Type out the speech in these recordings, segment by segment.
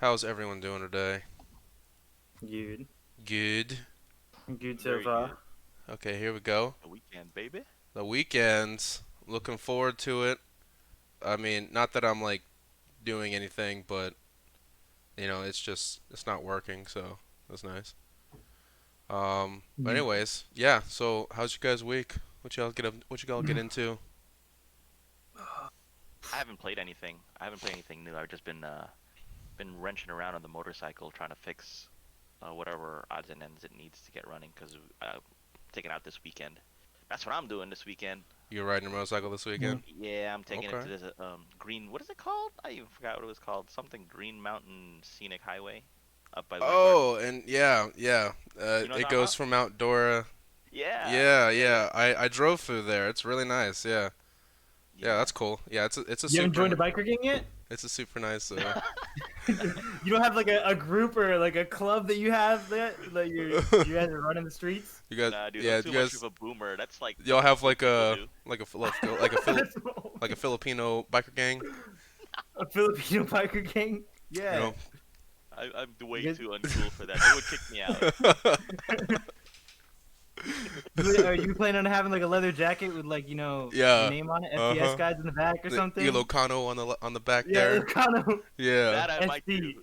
How's everyone doing today? Good. Good. Good so Very far. good. Okay, here we go. A weekend, baby. The weekends. Looking forward to it. I mean, not that I'm like doing anything, but it's just it's not working, so that's nice. But Mm. anyways, yeah. So how's your guys' week? What you all get into? I haven't played anything. I haven't played anything new. I've just been wrenching around on the motorcycle trying to fix whatever odds and ends it needs to get running because I'm taking out this weekend. That's what I'm doing this weekend. You're riding a motorcycle this weekend? Mm. Yeah, I'm taking it Okay. to this green. What is it called? I even forgot what it was called. Something Green Mountain Scenic Highway up by White Marsh. Oh, and yeah, yeah. You know what It I'm talking goes about? from Mount Dora. Yeah, Yeah, yeah, yeah, yeah. I drove through there. It's really nice. Yeah. Yeah, yeah. that's cool. Yeah, it's a You haven't joined super a biker gang yet? it's a super nice You don't have like a group or like a club that you have that you guys are running the streets? You guys, Nah, dude, I'm yeah, too you much of guys, a boomer. That's like y'all what have old people do. That's like a Filipino biker gang, a Filipino biker gang? you Yeah. know? I'm way You guys, too uncool for that. They would kick me out. are you planning on having like a leather jacket with like, your Yeah, name on it, FPS uh-huh. guides in the back or The something? Ilocano on the back Yeah, there. it's kind of Yeah, That I might SC. do.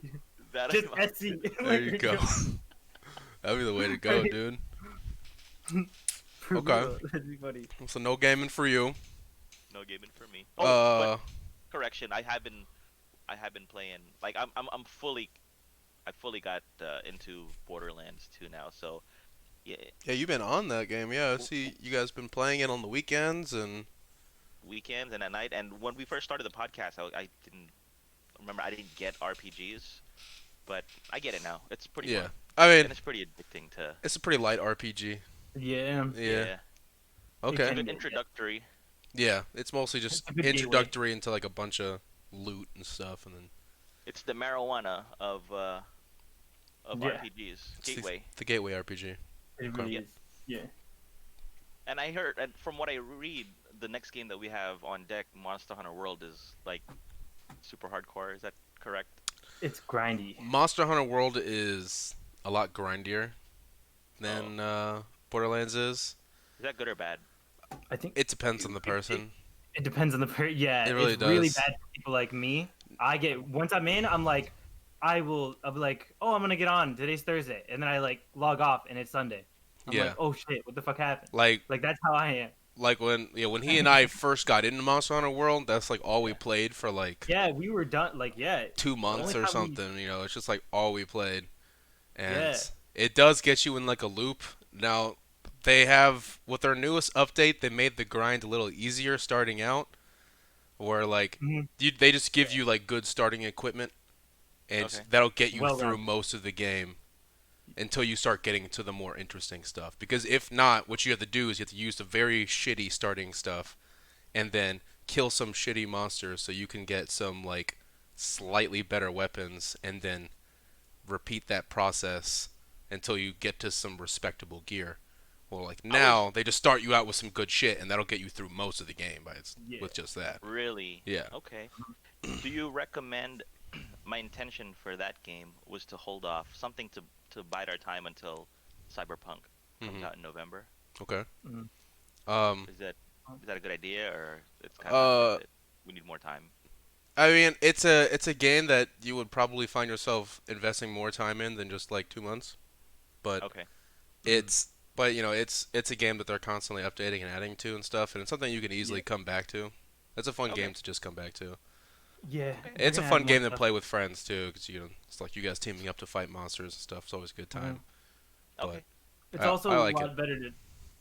That I Just might do. SC. there Like, you go. That'd be the way to go, right? dude. For Okay, real. That'd be funny. so no gaming for you. No gaming for me. Oh, but Uh, correction, I have been playing. Like I fully got into Borderlands 2 now. So yeah, yeah, you've been on that game. Yeah, I w- see w- you guys been playing it on the weekends and weekends and at night. And when we first started the podcast, I didn't remember I didn't get RPGs, but I get it now. It's pretty yeah. fun, I mean, and it's pretty addicting to. it's a pretty light RPG. Yeah. Yeah. Yeah, It it's a Okay. can good get, yeah. introductory. Yeah, it's mostly It's just a good gateway. introductory into like a bunch of loot and stuff, and then It's the marijuana of Yeah, RPGs. it's Gateway. the gateway RPG. it Okay. really Yep. is. Yeah. And I heard, and from what I read, the next game that we have on deck, Monster Hunter World, is like super hardcore. Is that correct? It's grindy. Monster Hunter World is a lot grindier Oh, than Borderlands is. is that good or bad? I think It depends on the it, it, person. it depends on the yeah, It it's really really does. bad for people like me. I get once I'm in, I'm like, I'll be like, oh, I'm gonna get on. Today's Thursday, and then I like log off, and it's Sunday. I'm like, Yeah, oh shit, what the fuck happened? like Like that's how I when he and I first got into Monster Hunter World, that's like all we am. played for like Yeah, we were done. Like, yeah, 2 months only or time we, something. It's just like all we played, and yeah, it does get you in like a loop. Now they have with their newest update, they made the grind a little easier starting out, where like mhm, they just give yeah, you like good starting equipment, and Okay. that'll get you well through rounded. most of the game until you start getting to the more interesting stuff. Because if not, what you have to do is you have to use the very shitty starting stuff and then kill some shitty monsters so you can get some like slightly better weapons and then repeat that process until you get to some respectable gear. Well, like I was now they just start you out with some good shit and that'll get you through most of the game Yeah. with just that. really Yeah. okay. Do you recommend? My intention for that game was to hold off something to bide our time until Cyberpunk comes Mhm. out in November. Okay. Mhm. Um Is that is that a good idea, or it's kind of not worth uh it? We need more time. I mean, it's a game that you would probably find yourself investing more time in than just like 2 months. But Okay. Mhm. it's a game that they're constantly updating and adding to and stuff, and it's something you can Yeah, easily come back to. It's a fun game Okay. to just come back to. yeah, Okay. they're It's a gonna add fun more game to stuff. play with friends too, because it's like you guys teaming up to fight monsters and stuff. It's always a good time. Mhm. But Okay. It's I also a like it. lot better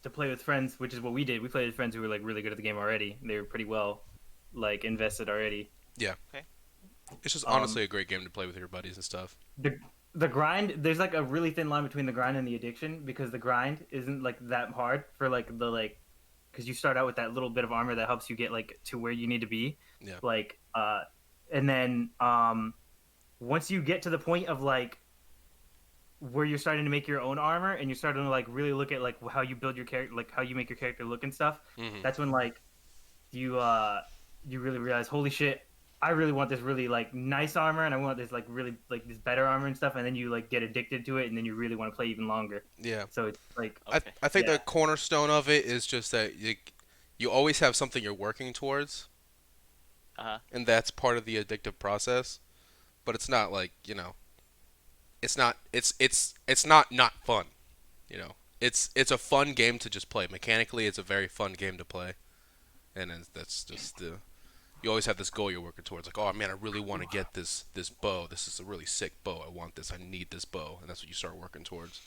to play with friends, which is what we did. We played with friends who were like really good at the game already. They were pretty well like invested already. Yeah, Okay. it's just Um, honestly a great game to play with your buddies and stuff. the the grind, there's like a really thin line between the grind and the addiction because the grind isn't like that hard for like the like because you start out with that little bit of armor that helps you get like to where you need to be, Yeah. like and then once you get to the point of like where you're starting to make your own armor and you're starting to like really look at like how you build your character, like how you make your character look and stuff. Mhm. That's when like you you really realize, holy shit, I really want this really like nice armor, and I want this like really like this better armor and stuff, and then you like get addicted to it, and then you really want to play even longer. Yeah. So it's like, Okay. I think the yeah, cornerstone of it is just that you always have something you're working towards, Uh-huh. and that's part of the addictive process. But it's not like it's not fun. You know, it's a fun game to just play. Mechanically, it's a very fun game to play, and that's just the you always have this goal you're working towards. Like, oh man, I really want to get this bow. This is a really sick bow. I want this. I need this bow, and that's what you start working towards.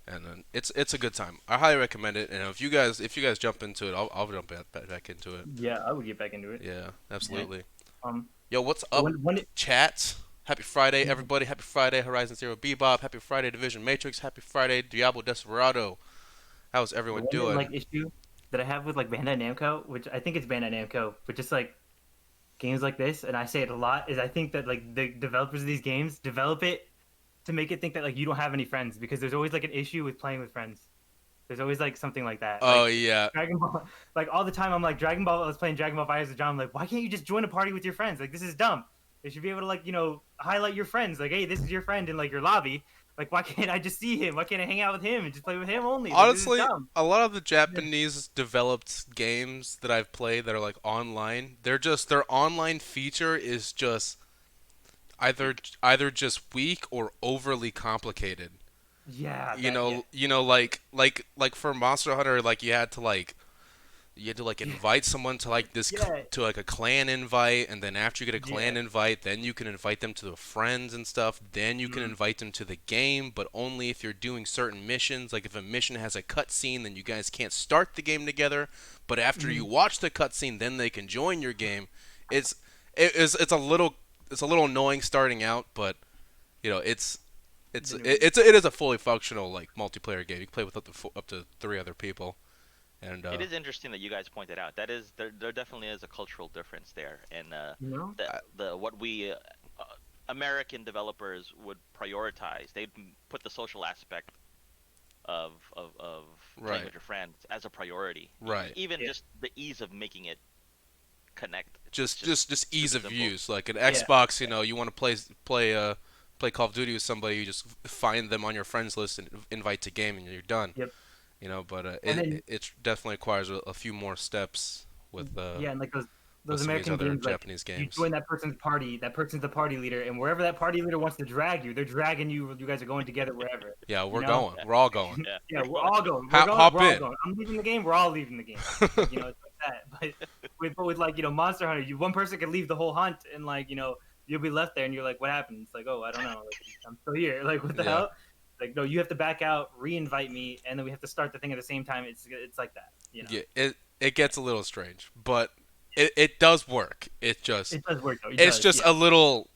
And then it's a good time. I highly recommend it. And if you guys jump into it, I'll jump back into it. yeah, I would get back into it. Yeah, Yeah. absolutely. Um, Yo, what's up, when it, chat? Happy Friday, everybody. Happy Friday, Horizon Zero Bebop. Happy Friday, Division Matrix. Happy Friday, Diablo Desperado. How's everyone one doing? like issue that I have with like Bandai Namco, which I think it's Bandai Namco, but just like games like this, and I say it a lot, is I think that like the developers of these games develop it to make it think that like you don't have any friends because there's always like an issue with playing with friends. There's always like something like that. Oh Like yeah, Dragon Ball, like all the time I'm like Dragon Ball. I was playing Dragon Ball Fighters with John. I'm like, why can't you just join a party with your friends? Like this is dumb. They should be able to like highlight your friends. Like, hey, this is your friend in like your lobby. Like, why can't I just see him? Why can't I hang out with him and just play with him only? Like, this is honestly, dumb. a lot of the Japanese developed games that I've played that are like online, they're just their online feature is just either Weak. either just weak or overly complicated. Yeah, You that yeah, know, like for Monster Hunter, like you had to like invite someone to like yeah, to like a clan invite, and then after you get a clan yeah. invite, then you can invite them to the friends and stuff. Then you can Mm, invite them to the game, but only if you're doing certain missions. Like if a mission has a cutscene, then you guys can't start the game together. But after you mm, watch the cutscene, then they can join your game. It's it's a little annoying starting out, but then it is a fully functional like multiplayer game. You can play with up to three other people, and It is interesting that you guys pointed out. That is there definitely is a cultural difference there, and you know, the what we uh, American developers would prioritize. They'd put the social aspect of playing right, with your friends as a priority. right. Even yeah, just the ease of making it connect. It's Just just just just ease super of simple. use. Like an yeah, Xbox, you want to play Call of Duty with somebody, you just find them on your friends list and invite to game, and you're done. yep. But And it then it definitely requires a few more steps yeah, and like those some of these American other games, like Japanese you games. join that person's party, that person's the party leader, and wherever that party leader wants to drag you, they're dragging you. You guys are going together wherever, Yeah, you we're know. going. Yeah, We're all going. yeah. Yeah, We're we're going. all going. We're going. Hop We're all in. going. I'm leaving the game. We're all leaving the game. Like it's like that. But with like Monster Hunter, one person could leave the whole hunt, and like you'll be left there, and you're like, what happened? It's like, oh, I don't know. Like, I'm still here. Like what the Yeah. hell? Like no, you have to back out, re-invite me, and then we have to start the thing at the same time. It's like that. Yeah, it gets a little strange, but it does work. It does work though. It It's does. just Yeah. a little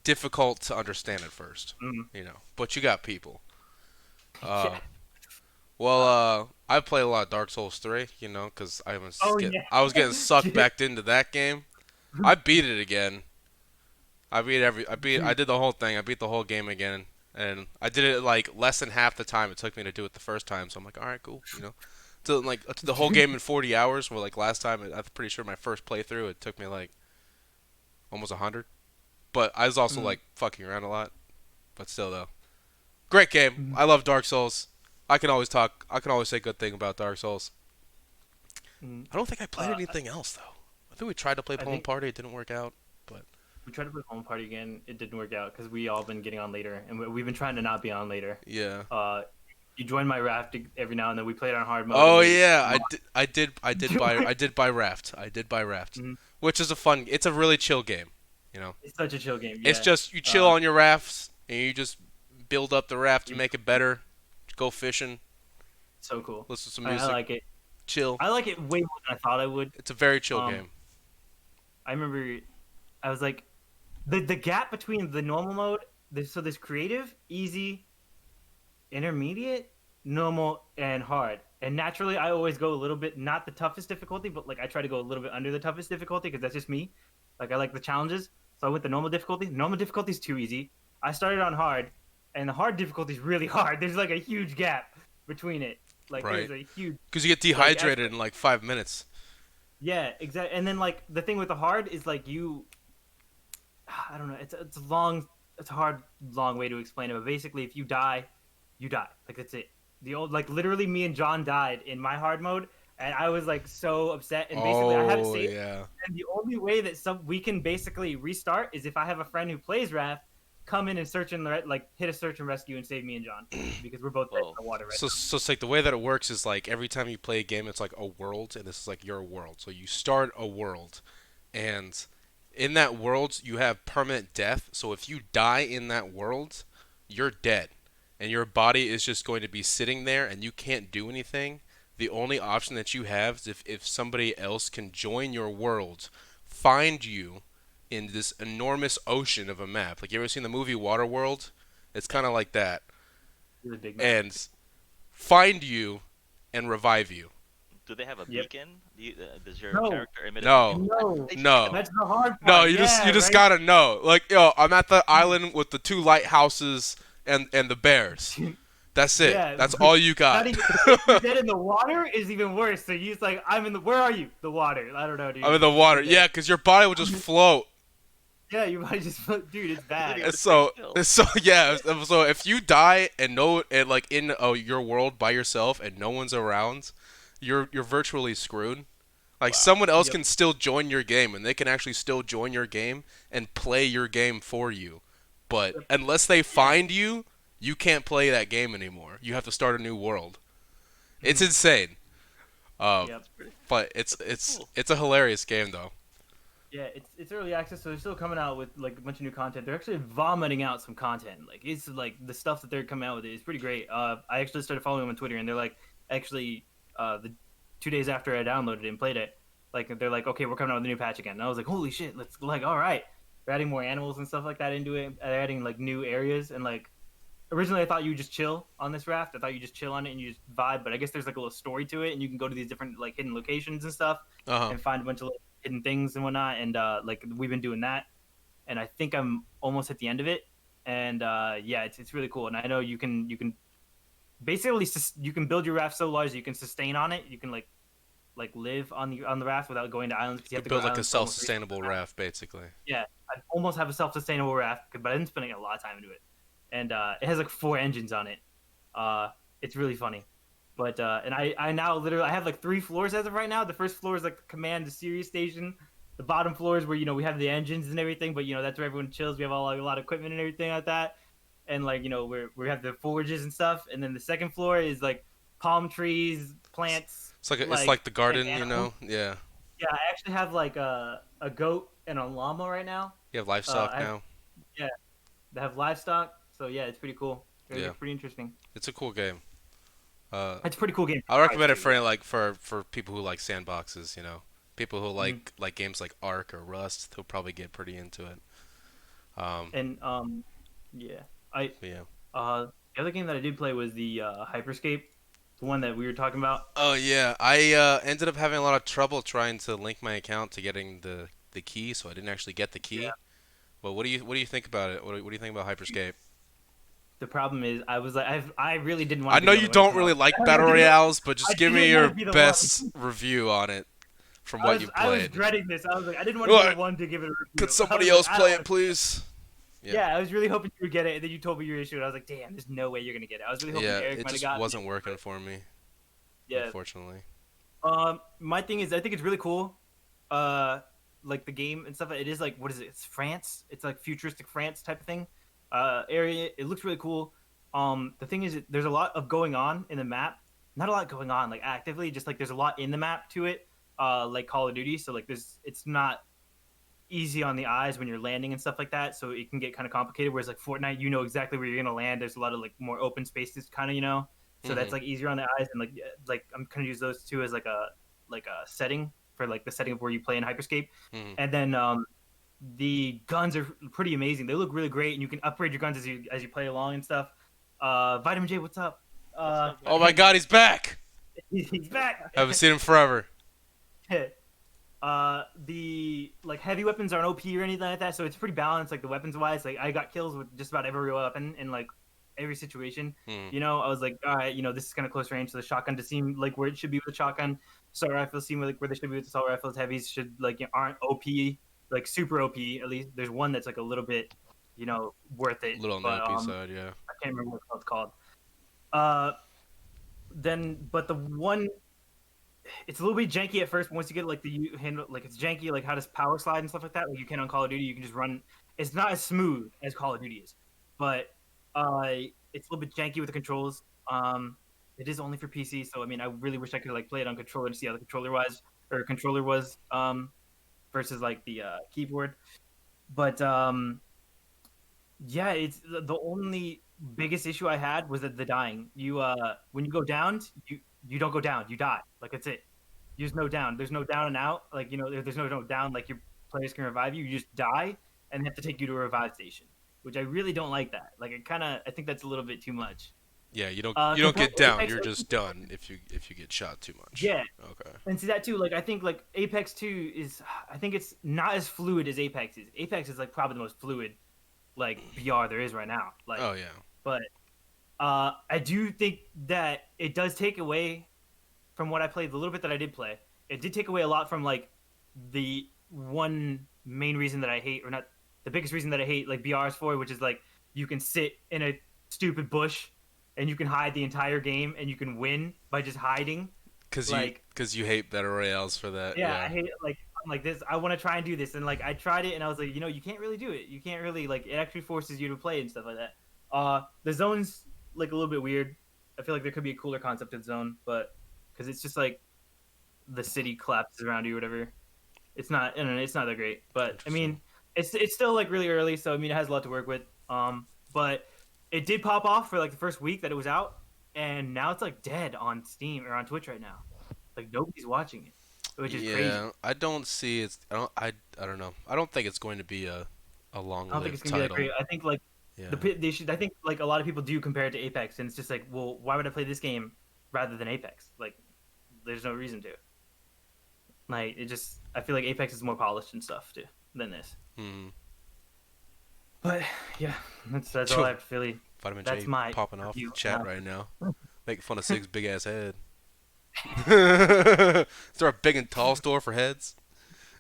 difficult to understand at first, Mhm. But you got people. Yeah. Uh, well, I played a lot of Dark Souls 3, because Oh yeah. I was getting sucked Dude, back into that game. I beat it again. I dude. did the whole thing. I beat the whole game again, and I did it like less than half the time it took me to do it the first time. So I'm like, all right, cool, To like the whole game in 40 hours. Where like last time, I'm pretty sure my first playthrough it took me like almost 100. But I was also Mm, like fucking around a lot. But still though, great game. mm, I love Dark Souls. I can always talk. I can always say good thing about Dark Souls. mm. I don't think I played Uh, anything else though. I think we tried to play I Home think Party. It didn't work out. But we tried to play home party again. It didn't work out because we all been getting on later, and we've been trying to not be on later. yeah. Uh, you join my raft every now and then. We played on hard mode, and Oh we. yeah, I did buy Raft, Mhm. which is it's a really chill game, you know. It's such a chill game. It's Yeah. just you chill Uh, on your rafts and you just build up the raft, you mm, make it better, go fishing, so cool. listen to some I music, like it. chill. I like it way more than I thought I would. It's a very chill Um, game. I remember I was like the gap between the normal mode. So there's creative, easy, intermediate, normal, and hard. And naturally, I always go a little bit not the toughest difficulty, but like I try to go a little bit under the toughest difficulty because that's just me. Like I like the challenges, so I went the normal difficulty. Normal difficulty is too easy. I started on hard, and the hard difficulty is really hard. There's like a huge gap between it. Like Right. there's a huge Because you get like dehydrated in like 5 minutes. Yeah, exactly. And then like the thing with the hard is like you, I don't know. It's a long, it's a hard, long way to explain it. But basically, if you die, you die. Like that's it. The old like literally, me and John died in my hard mode, and I was like so upset. And basically, I have it Oh saved. yeah. And the only way that some we can basically restart is if I have a friend who plays Wrath come in and search and like hit a search and rescue and save me and John because we're both dead in Whoa. the water right So it's like the way that it works is like every time you play a game, it's like a world, and this is like your world. So you start a world, and in that world you have permanent death. So if you die in that world, you're dead, and your body is just going to be sitting there, and you can't do anything. The only option that you have is if somebody else can join your world, find you in this enormous ocean of a map. Like you ever seen the movie Waterworld? It's now. kind of like that, Yeah, really big map. and find you and revive you. Do they have a Yep. beacon? Does your No, character emit a beacon? No, no, They should make a no, that's beacon. the hard no. part. You Yeah, just right. gotta know. Like yo, I'm at the island with the two lighthouses and the bears. That's it. Yeah, That's all you not got. even if you're dead in the water is even worse. So he's like, I'm in the. Where are you? The water. I don't know, dude. I'm in the water. Yeah, Yeah, because your body will just float. yeah, you might just, dude, it's You bad. literally And gotta stay still. so yeah. So if you die and no and like in your world by yourself and no one's around, you're virtually screwed. Like Wow. someone else Yep. can still join your game and they can actually still join your game and play your game for you. But Yep. unless they Yeah. find you, you can't play that game anymore. You have to start a new world. It's Mhm. insane. Yep. But That's pretty cool. it's a hilarious game though. Yeah, it's early access, so they're still coming out with like a bunch of new content. They're actually vomiting out some content. Like it's like the stuff that they're coming out with is pretty great. I actually started following them on Twitter, and they're like actually the 2 days after I downloaded it and played it, like they're like, okay, we're coming out with a new patch again. And I was like, holy shit, let's like, all right, they're adding more animals and stuff like that into it. They're adding like new areas and like originally I thought you would just chill on this raft. I thought you just chill on it and you just vibe, but I guess there's like a little story to it, and you can go to these different like hidden locations and stuff, Uh huh. and find a bunch of like, hidden things and whatnot. And like we've been doing that, and I think I'm almost at the end of it. And yeah, it's really cool. And I know you can basically you can build your raft so large that you can sustain on it. You can like live on the raft without going to islands because you You have to go build to like a islands to almost reach self-sustainable the raft. raft basically. Yeah, I almost have a self-sustainable raft, but I've been spending a lot of time into it, and it has like 4 engines on it. Uh, it's really funny. But and I now literally I have like 3 floors as of right now. The first floor is like the command to Sirius station. The bottom floor is where we have the engines and everything, but that's where everyone chills. We have all like, a lot of equipment and everything like that, and like we have the forges and stuff. And then the second floor is like palm trees, plants, It's like the and garden, you animals. know. Yeah. Yeah, I actually have like a goat and a llama right now. You have livestock I have now. yeah, they have livestock. So yeah, it's pretty cool. Yeah. It's pretty interesting. It's a cool game. Uh, It's a pretty cool game I for price recommend it too. for Yeah. for people who like sandboxes, you know. People who Mhm. like games like Ark or Rust, they'll probably get pretty into it. And yeah, I Yeah. the other game that I did play was the Hyperscape, the one that we were talking about. Oh yeah, I ended up having a lot of trouble trying to link my account to getting the key, so I didn't actually get the Yeah. key. But what do you think about it? What do you think about Hyperscape? The problem is, I was like, I really didn't want I to be know the one you to win it don't from all. really like I battle didn't, royales, but I just give me didn't want your to be the best one. review on it from what you I was played. dreading this. I was like, I didn't want to be the What? one to give it a Could review. I somebody was like, else I don't play want it, to. please? Yeah. Yeah, I was really hoping you would get it, and then you told me your issue, and I was like, damn, there's no way you're gonna get it. I was really hoping Yeah, Eric it might have just gotten wasn't it, working but for me, yeah. unfortunately. My thing is, I think it's really cool. Uh, like the game and stuff. It is like, what is it? It's France. It's like futuristic France type of thing. Area. It looks really cool. The thing is, there's a lot of going on in the map. Not a lot going on like actively. Just like there's a lot in the map to it. Like Call of Duty. So like it's not easy on the eyes when you're landing and stuff like that. So it can get kind of complicated. Whereas like Fortnite, you know exactly where you're gonna land. There's a lot of like more open spaces, kind of So that's Mhm. like easier on the eyes, and like I'm gonna use those two as like a setting for like the setting of where you play in Hyperscape. Mhm. And then the guns are pretty amazing. They look really great, and you can upgrade your guns as you play along and stuff. Vitamin J, what's up? What's up, Oh man? my God, he's back! He's back. Haven't seen him forever. The like heavy weapons aren't OP or anything like that, so it's pretty balanced. Like the weapons wise, like I got kills with just about every weapon in like every situation. Mhm. I was like, all right, this is kind of close range, so the shotgun to seem like where it should be with the shotgun. assault rifles seem like where they should be with assault rifles. Heavies should like aren't OP, like super OP. At least there's one that's like a little bit, worth it. Little on the But OP side, yeah. I can't remember what it's called. Uh, but the one, it's a little bit janky at first. But once you get like the handle, like it's janky, like how does power slide and stuff like that. Like you can on Call of Duty, you can just run. It's not as smooth as Call of Duty is, but it's a little bit janky with the controls. It is only for PC, so I mean, I really wish I could like play it on controller to see how the controller was versus like the keyboard. But yeah, it's the only biggest issue I had was that the dying. You when you go down, you don't go down, you die. Like that's it. There's no down. There's no down and out. Like there's no down. Like your players can revive you. You just die, and they have to take you to a revive station, which I really don't like that. Like I think that's a little bit too much. Yeah, you don't Compared get to down. Apex, You're just done if you get shot too much. yeah, Okay. and see that too. Like I think like Apex 2 is, I think it's not as fluid as Apex is. Apex is like probably the most fluid like BR there is right now. Like, Oh yeah. but I do think that it does take away from what I played, the little bit that I did play. It did take away a lot from like the one main reason that I hate, or not the biggest reason that I hate like BRs for, which is like you can sit in a stupid bush and you can hide the entire game and you can win by just hiding. Cause you Like, cause you hate battle royales for that. yeah, I Yeah. hate it. Like, I'm like this. I want to try and do this, and like I tried it, and I was like, you can't really do it. You can't really like. It actually forces you to play and stuff like that. The zone's like a little bit weird. I feel like there could be a cooler concept of zone, but because it's just like the city collapses around you or whatever. It's not. I don't know, it's not that great, but I Interesting. mean, it's still like really early, so I mean, it has a lot to work with. But it did pop off for like the first week that it was out, and now it's like dead on Steam or on Twitch right now. Like nobody's watching it, which is crazy. Yeah, I don't see it's. I don't know. I don't think it's going to be a I don't think it's long-lived gonna be that title. great. I think like Yeah. they should. I think like a lot of people do compare it to Apex, and it's just like, well, why would I play this game rather than Apex? Like, there's no reason to. Like, it just. I feel like Apex is more polished and stuff too than this. Hmm. But yeah, that's all I have to Philly. Vitamin That's J my popping off review. the chat right now, making fun of Sig's big ass head. Is there a big and tall store for heads?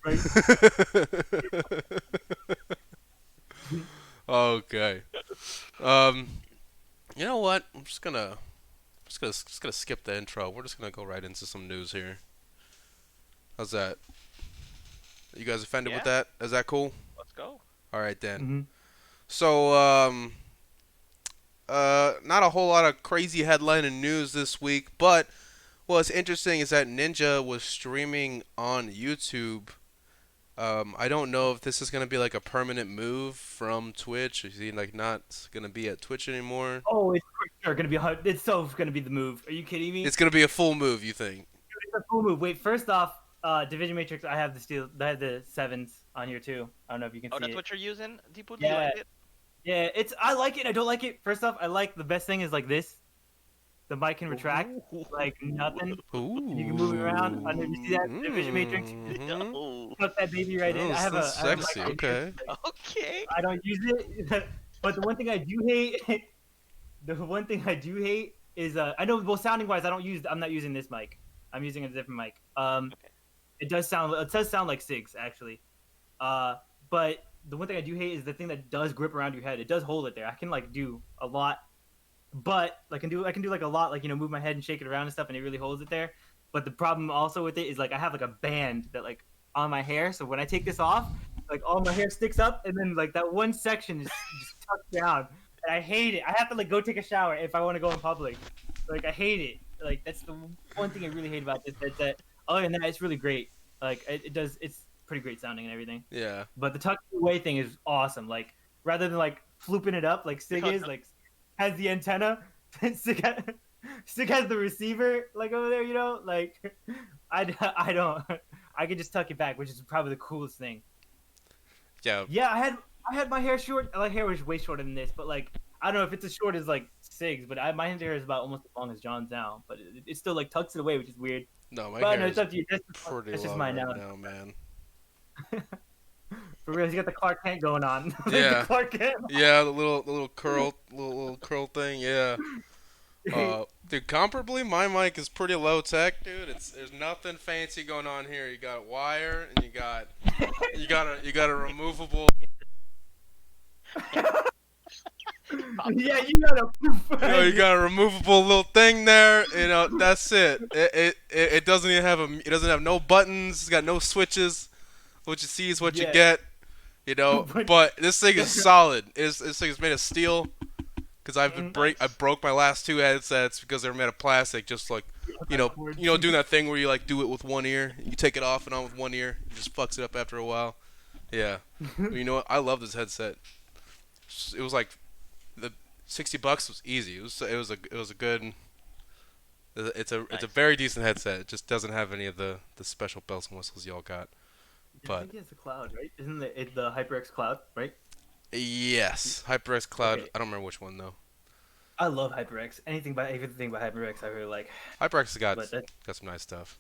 Right. Okay. Um, you know what? I'm just gonna skip the intro. We're just gonna go right into some news here. How's that? You guys offended with Yeah, that? Is that cool? let's go. All right then. Mm-hmm. So, not a whole lot of crazy headline and news this week, but what's interesting is that Ninja was streaming on YouTube. I don't know if this is gonna be like a permanent move from Twitch. Is he like not gonna be at Twitch anymore? Oh, it's for sure gonna be. It's so gonna be the move. Are you kidding me? It's gonna be a full move, you think? It's a cool move. Wait, first off, Division Matrix. I have the steel. I have the sevens on here too. I don't know if you can Oh, see that's it. what you're using, Deepu? Do you Yeah, like it? yeah. It's. I like it. I don't like it. First off, I like the best thing is like this. The mic can retract like nothing. Ooh. You can move it around. I know you see that Division Matrix. Mhm. Oh, Tuck that baby right in. Oh, I have a. that's I have a sexy. mic right here. Okay. okay. I don't use it. But the one thing I do hate, the one thing I do hate is I know well sounding wise I'm not using this mic. I'm using a different mic. Okay. It does sound like Sigs actually. But the one thing I do hate is the thing that does grip around your head. It does hold it there. I can like do a lot, but I can do like a lot, like move my head and shake it around and stuff, and it really holds it there. But the problem also with it is like I have like a band that like on my hair, so when I take this off, like all my hair sticks up, and then like that one section is just tucked down, and I hate it. I have to like go take a shower if I want to go in public. Like I hate it. Like that's the one thing I really hate about this. That other than that, it's really great. Like it's pretty great sounding and everything. Yeah. But the tuck away thing is awesome. Like rather than like flooping it up like Sig is, like has the antenna, Sig has the receiver like over there. Like I don't. I could just tuck it back, which is probably the coolest thing. Yeah. Yeah, I had my hair short. My hair was way shorter than this, but like I don't know if it's as short as like Sig's, but my hair is about almost as long as John's now. But it still like tucks it away, which is weird. No, my But hair no, it's is up to you. pretty That's just long mine right now. now, man. For real, he's got the Clark Kent going on. Like Yeah. the Clark Kent. Yeah, the little curl thing. Yeah. Dude, comparably, my mic is pretty low tech, dude. There's nothing fancy going on here. You got wire, and you got a removable. Popped it Yeah, off. you got a poof You head. got a removable little thing there. That's it. It doesn't even have it doesn't have no buttons. It's got no switches. What you see is what you Yeah, get. but But this thing is solid. This thing is made of steel. Because I Nice. broke my last two headsets because they were made of plastic. Just like, doing that thing where you like do it with one ear. You take it off and on with one ear. It just fucks it up after a while. Yeah. But you know what? I love this headset. It was like the $60 was easy. It was a good. It's a Nice. very decent headset. It just doesn't have any of the special bells and whistles y'all got. I But think it's the cloud, right? Isn't it the HyperX cloud, right? yes, HyperX Cloud. Okay, I don't remember which one though. I love HyperX. Everything by HyperX, I really like. HyperX has got But that, got some nice stuff.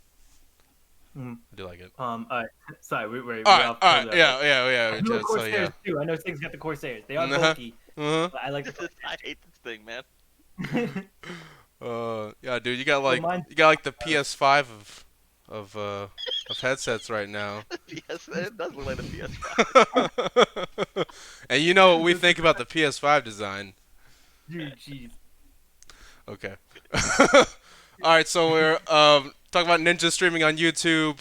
mm, I do like it. all right. Sorry, we're Alright, off alright, totally off that. yeah, yeah, I yeah, do like so Corsairs yeah. too. I know Sting's got the Corsairs. They are Uh-huh. bulky, Uh-huh. but I like the I hate this thing, man. Corsairs. Yeah, dude, you got So like mine, you got like the PS5 of uh of headsets right now. PS, it does look like the PS5. And you know what we this is think about the PS5 design. dude, jeez. Okay. All right, so we're talking about Ninja streaming on YouTube.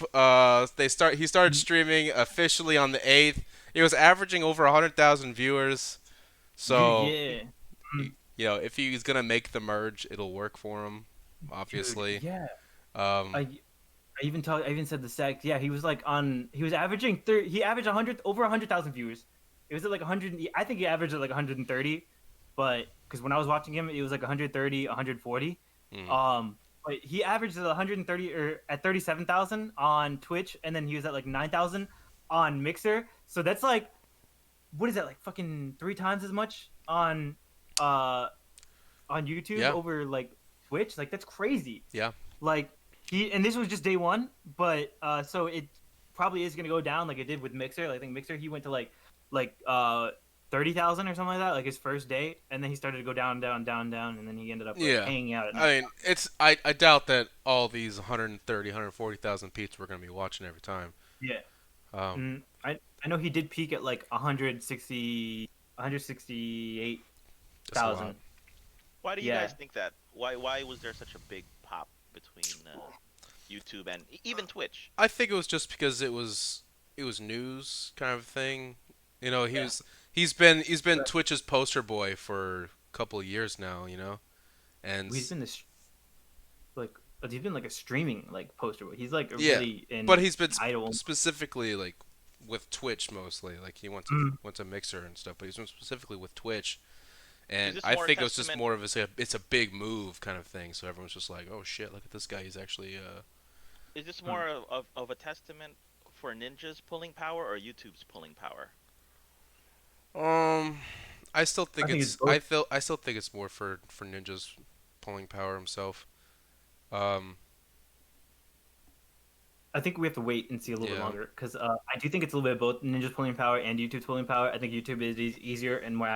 He started streaming officially on the 8th. He was averaging over 100,000 viewers. Dude, So, yeah. Mm, if he's going to make the merge, it'll work for him, dude, obviously. yeah. Um, I I even said the sex. Yeah, he was like on. He was averaging. He averaged 100 over 100,000 viewers. It was at like 100. I think he averaged at like 130, but because when I was watching him, it was like 130, 140. mm, But he averaged at 130 or at 37,000 on Twitch, and then he was at like 9,000 on Mixer. So that's like, what is that, like fucking three times as much uh on YouTube yeah, over like Twitch? Like that's crazy. yeah, Like and this was just day one, but so it probably is gonna go down like it did with Mixer. Like, I think Mixer he went to like 30,000 or something like that, like his first day, and then he started to go down, down, down, down, and then he ended up like yeah. hanging out at I night. mean, I doubt that all these 130, 140,000 peeps we're going to be watching every time. Yeah, Um, I know he did peak at like 168,000. that's a lot. Why do you Yeah, guys think that? Why was there such a big pop between YouTube and even Twitch? I think it was just because it was news kind of thing. yeah. He's been Twitch's poster boy for a couple of years now. And He's been this like he's been like a streaming like poster boy. He's like a yeah, really but in he's been idol. specifically like with Twitch mostly. Like he Mm. went to Mixer and stuff, but he's been specifically with Twitch. Is And this I more a think it was just testament? more of it's a big move kind of thing. So everyone's just like, oh shit, look at this guy. He's actually Is this Mm. more of a testament for Ninja's pulling power or YouTube's pulling power? um. I still I think think it's it's both. I still think it's more for Ninja's pulling power himself. Um. I think we have to wait and see a little bit Yeah. longer because I do think it's a little bit of both Ninja's pulling power and YouTube's pulling power. I think YouTube is easier and more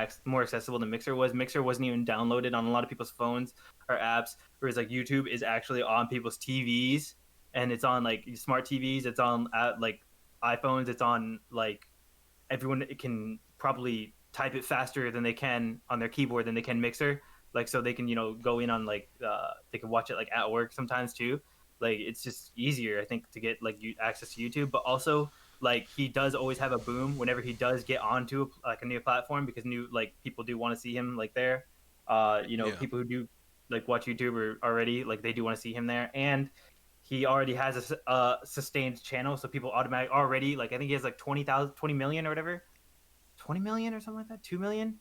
accessible than Mixer was. Mixer wasn't even downloaded on a lot of people's phones or apps, whereas like YouTube is actually on people's TVs and it's on like smart TVs. It's on like iPhones. It's on like everyone can probably type it faster than they can on their keyboard than they can Mixer. Like so they can go in on like they can watch it like at work sometimes too. Like it's just easier I think to get like access to YouTube, but also like he does always have a boom whenever he does get onto like a new platform because new like people do want to see him like there. Yeah. People who do like watch YouTube or already like they do want to see him there, and he already has a sustained channel, so people automatic already like I think he has like 20,000, 20 million or whatever, 20 million or something like that, 2 million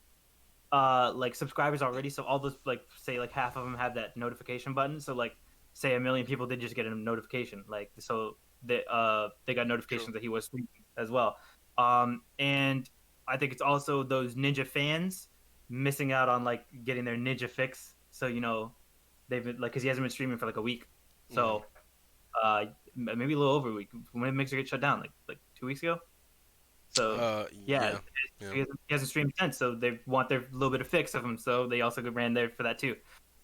like subscribers already. So all those like say like half of them have that notification button. So like say a million people did just get a notification. Like so they got True. notifications that he was streaming as well. And I think it's also those Ninja fans missing out on like getting their Ninja fix. So they've been like because he hasn't been streaming for like a week. Hmm. So uh maybe a little over a week. When did Mixer get shut down? Like 2 weeks ago. So yeah, Yeah. Yeah. he hasn't streamed since. So they want their little bit of fix of him. So they also ran there for that too.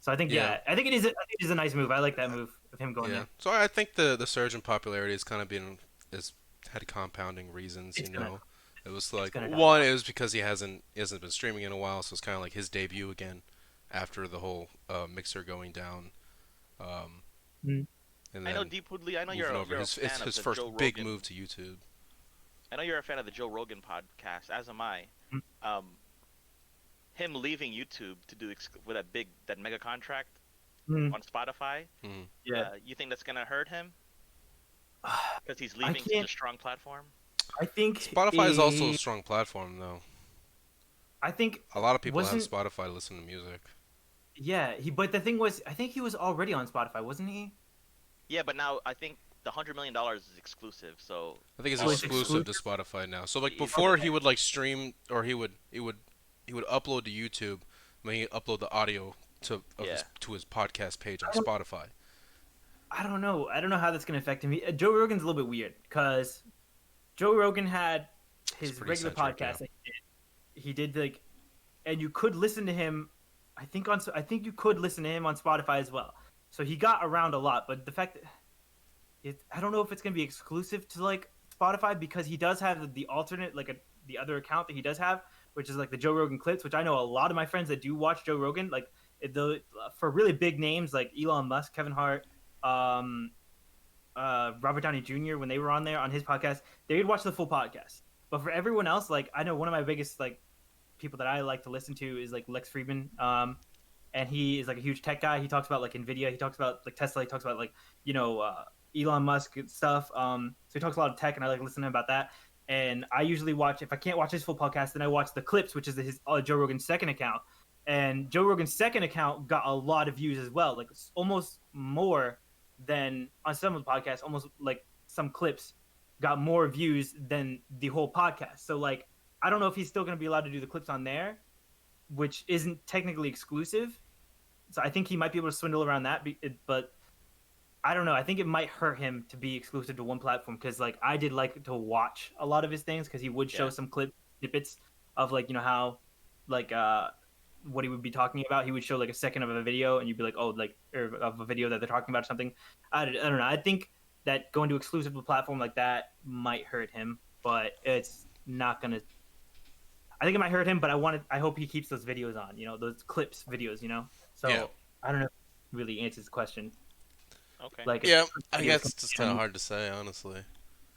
So I think Yeah. yeah, I think it is a nice move. I like that move of him going Yeah. there. So I think the surge in popularity has kind of been is had compounding reasons. It's gonna It was it's like gonna die one off. is because he hasn't been streaming in a while, so it's kind of like his debut again after the whole mixer going down, um, Mm. and I know then Deep Woodley. I know moving over you're a his it's fan of his the Joe first big move Rogan. to YouTube. I know you're a fan of the Joe Rogan podcast, as am I. Mm. Um, him leaving YouTube to do with that mega contract Mm. on Spotify. Mm. Yeah. You think that's gonna hurt him because he's I leaving such a can't. strong platform? I think Spotify is also a a. strong platform, though. I think A lot of people have wasn't. Spotify to listen to music. Yeah. But the thing was, I think he was already on Spotify, wasn't he? Yeah, but now I think the $100 million is exclusive, so I think it's Oh, all it's of his exclusive exclusive. to Spotify now. So like it's before, Okay. he would like stream or he would upload to YouTube, and then he'd upload the audio yeah. to his podcast page on I don't. Spotify. I don't know. I don't know how that's gonna affect him. Joe Rogan's a little bit weird because Joe Rogan had It's his pretty regular centric, yeah. podcast that he did. He did like, and you could listen to him. I think you could listen to him on Spotify as well. So he got around a lot. But the fact that I don't know if it's gonna be exclusive to like Spotify because he does have the alternate the other account that he does have, which is like the Joe Rogan clips, which I know a lot of my friends that do watch Joe Rogan like the for really big names like Elon Musk, Kevin Hart, um, Robert Downey Jr. when they were on there on his podcast, they would watch the full podcast. But for everyone else, like I know one of my biggest like people that I like to listen to is like Lex Friedman. And he is like a huge tech guy. He talks about like Nvidia. He talks about like Tesla. He talks about like you know Elon Musk stuff. So he talks a lot of tech, and I like listening to him about that. And I usually watch if I can't watch his full podcast, then I watch the clips, which is his Joe Rogan's second account. And Joe Rogan's second account got a lot of views as well, like almost more than on some of the podcasts. Almost like some clips got more views than the whole podcast. So like I don't know if he's still going to be allowed to do the clips on there, which isn't technically exclusive. So I think he might be able to swindle around that, but I don't know. I think it might hurt him to be exclusive to one platform because like I did like to watch a lot of his things because he would show Yeah. some snippets of like how like what he would be talking about. He would show like a second of a video and you'd be like, oh, like or of a video that they're talking about or something. I don't know. I think that going to exclusive to a platform like that might hurt him, but it's not gonna. I think it might hurt him, but I hope he keeps those videos on. Those clips videos. Yeah. So I don't know. If it really answers the question. Okay. Like if Yeah, I videos guess can it's just kind of channel, hard to say, honestly.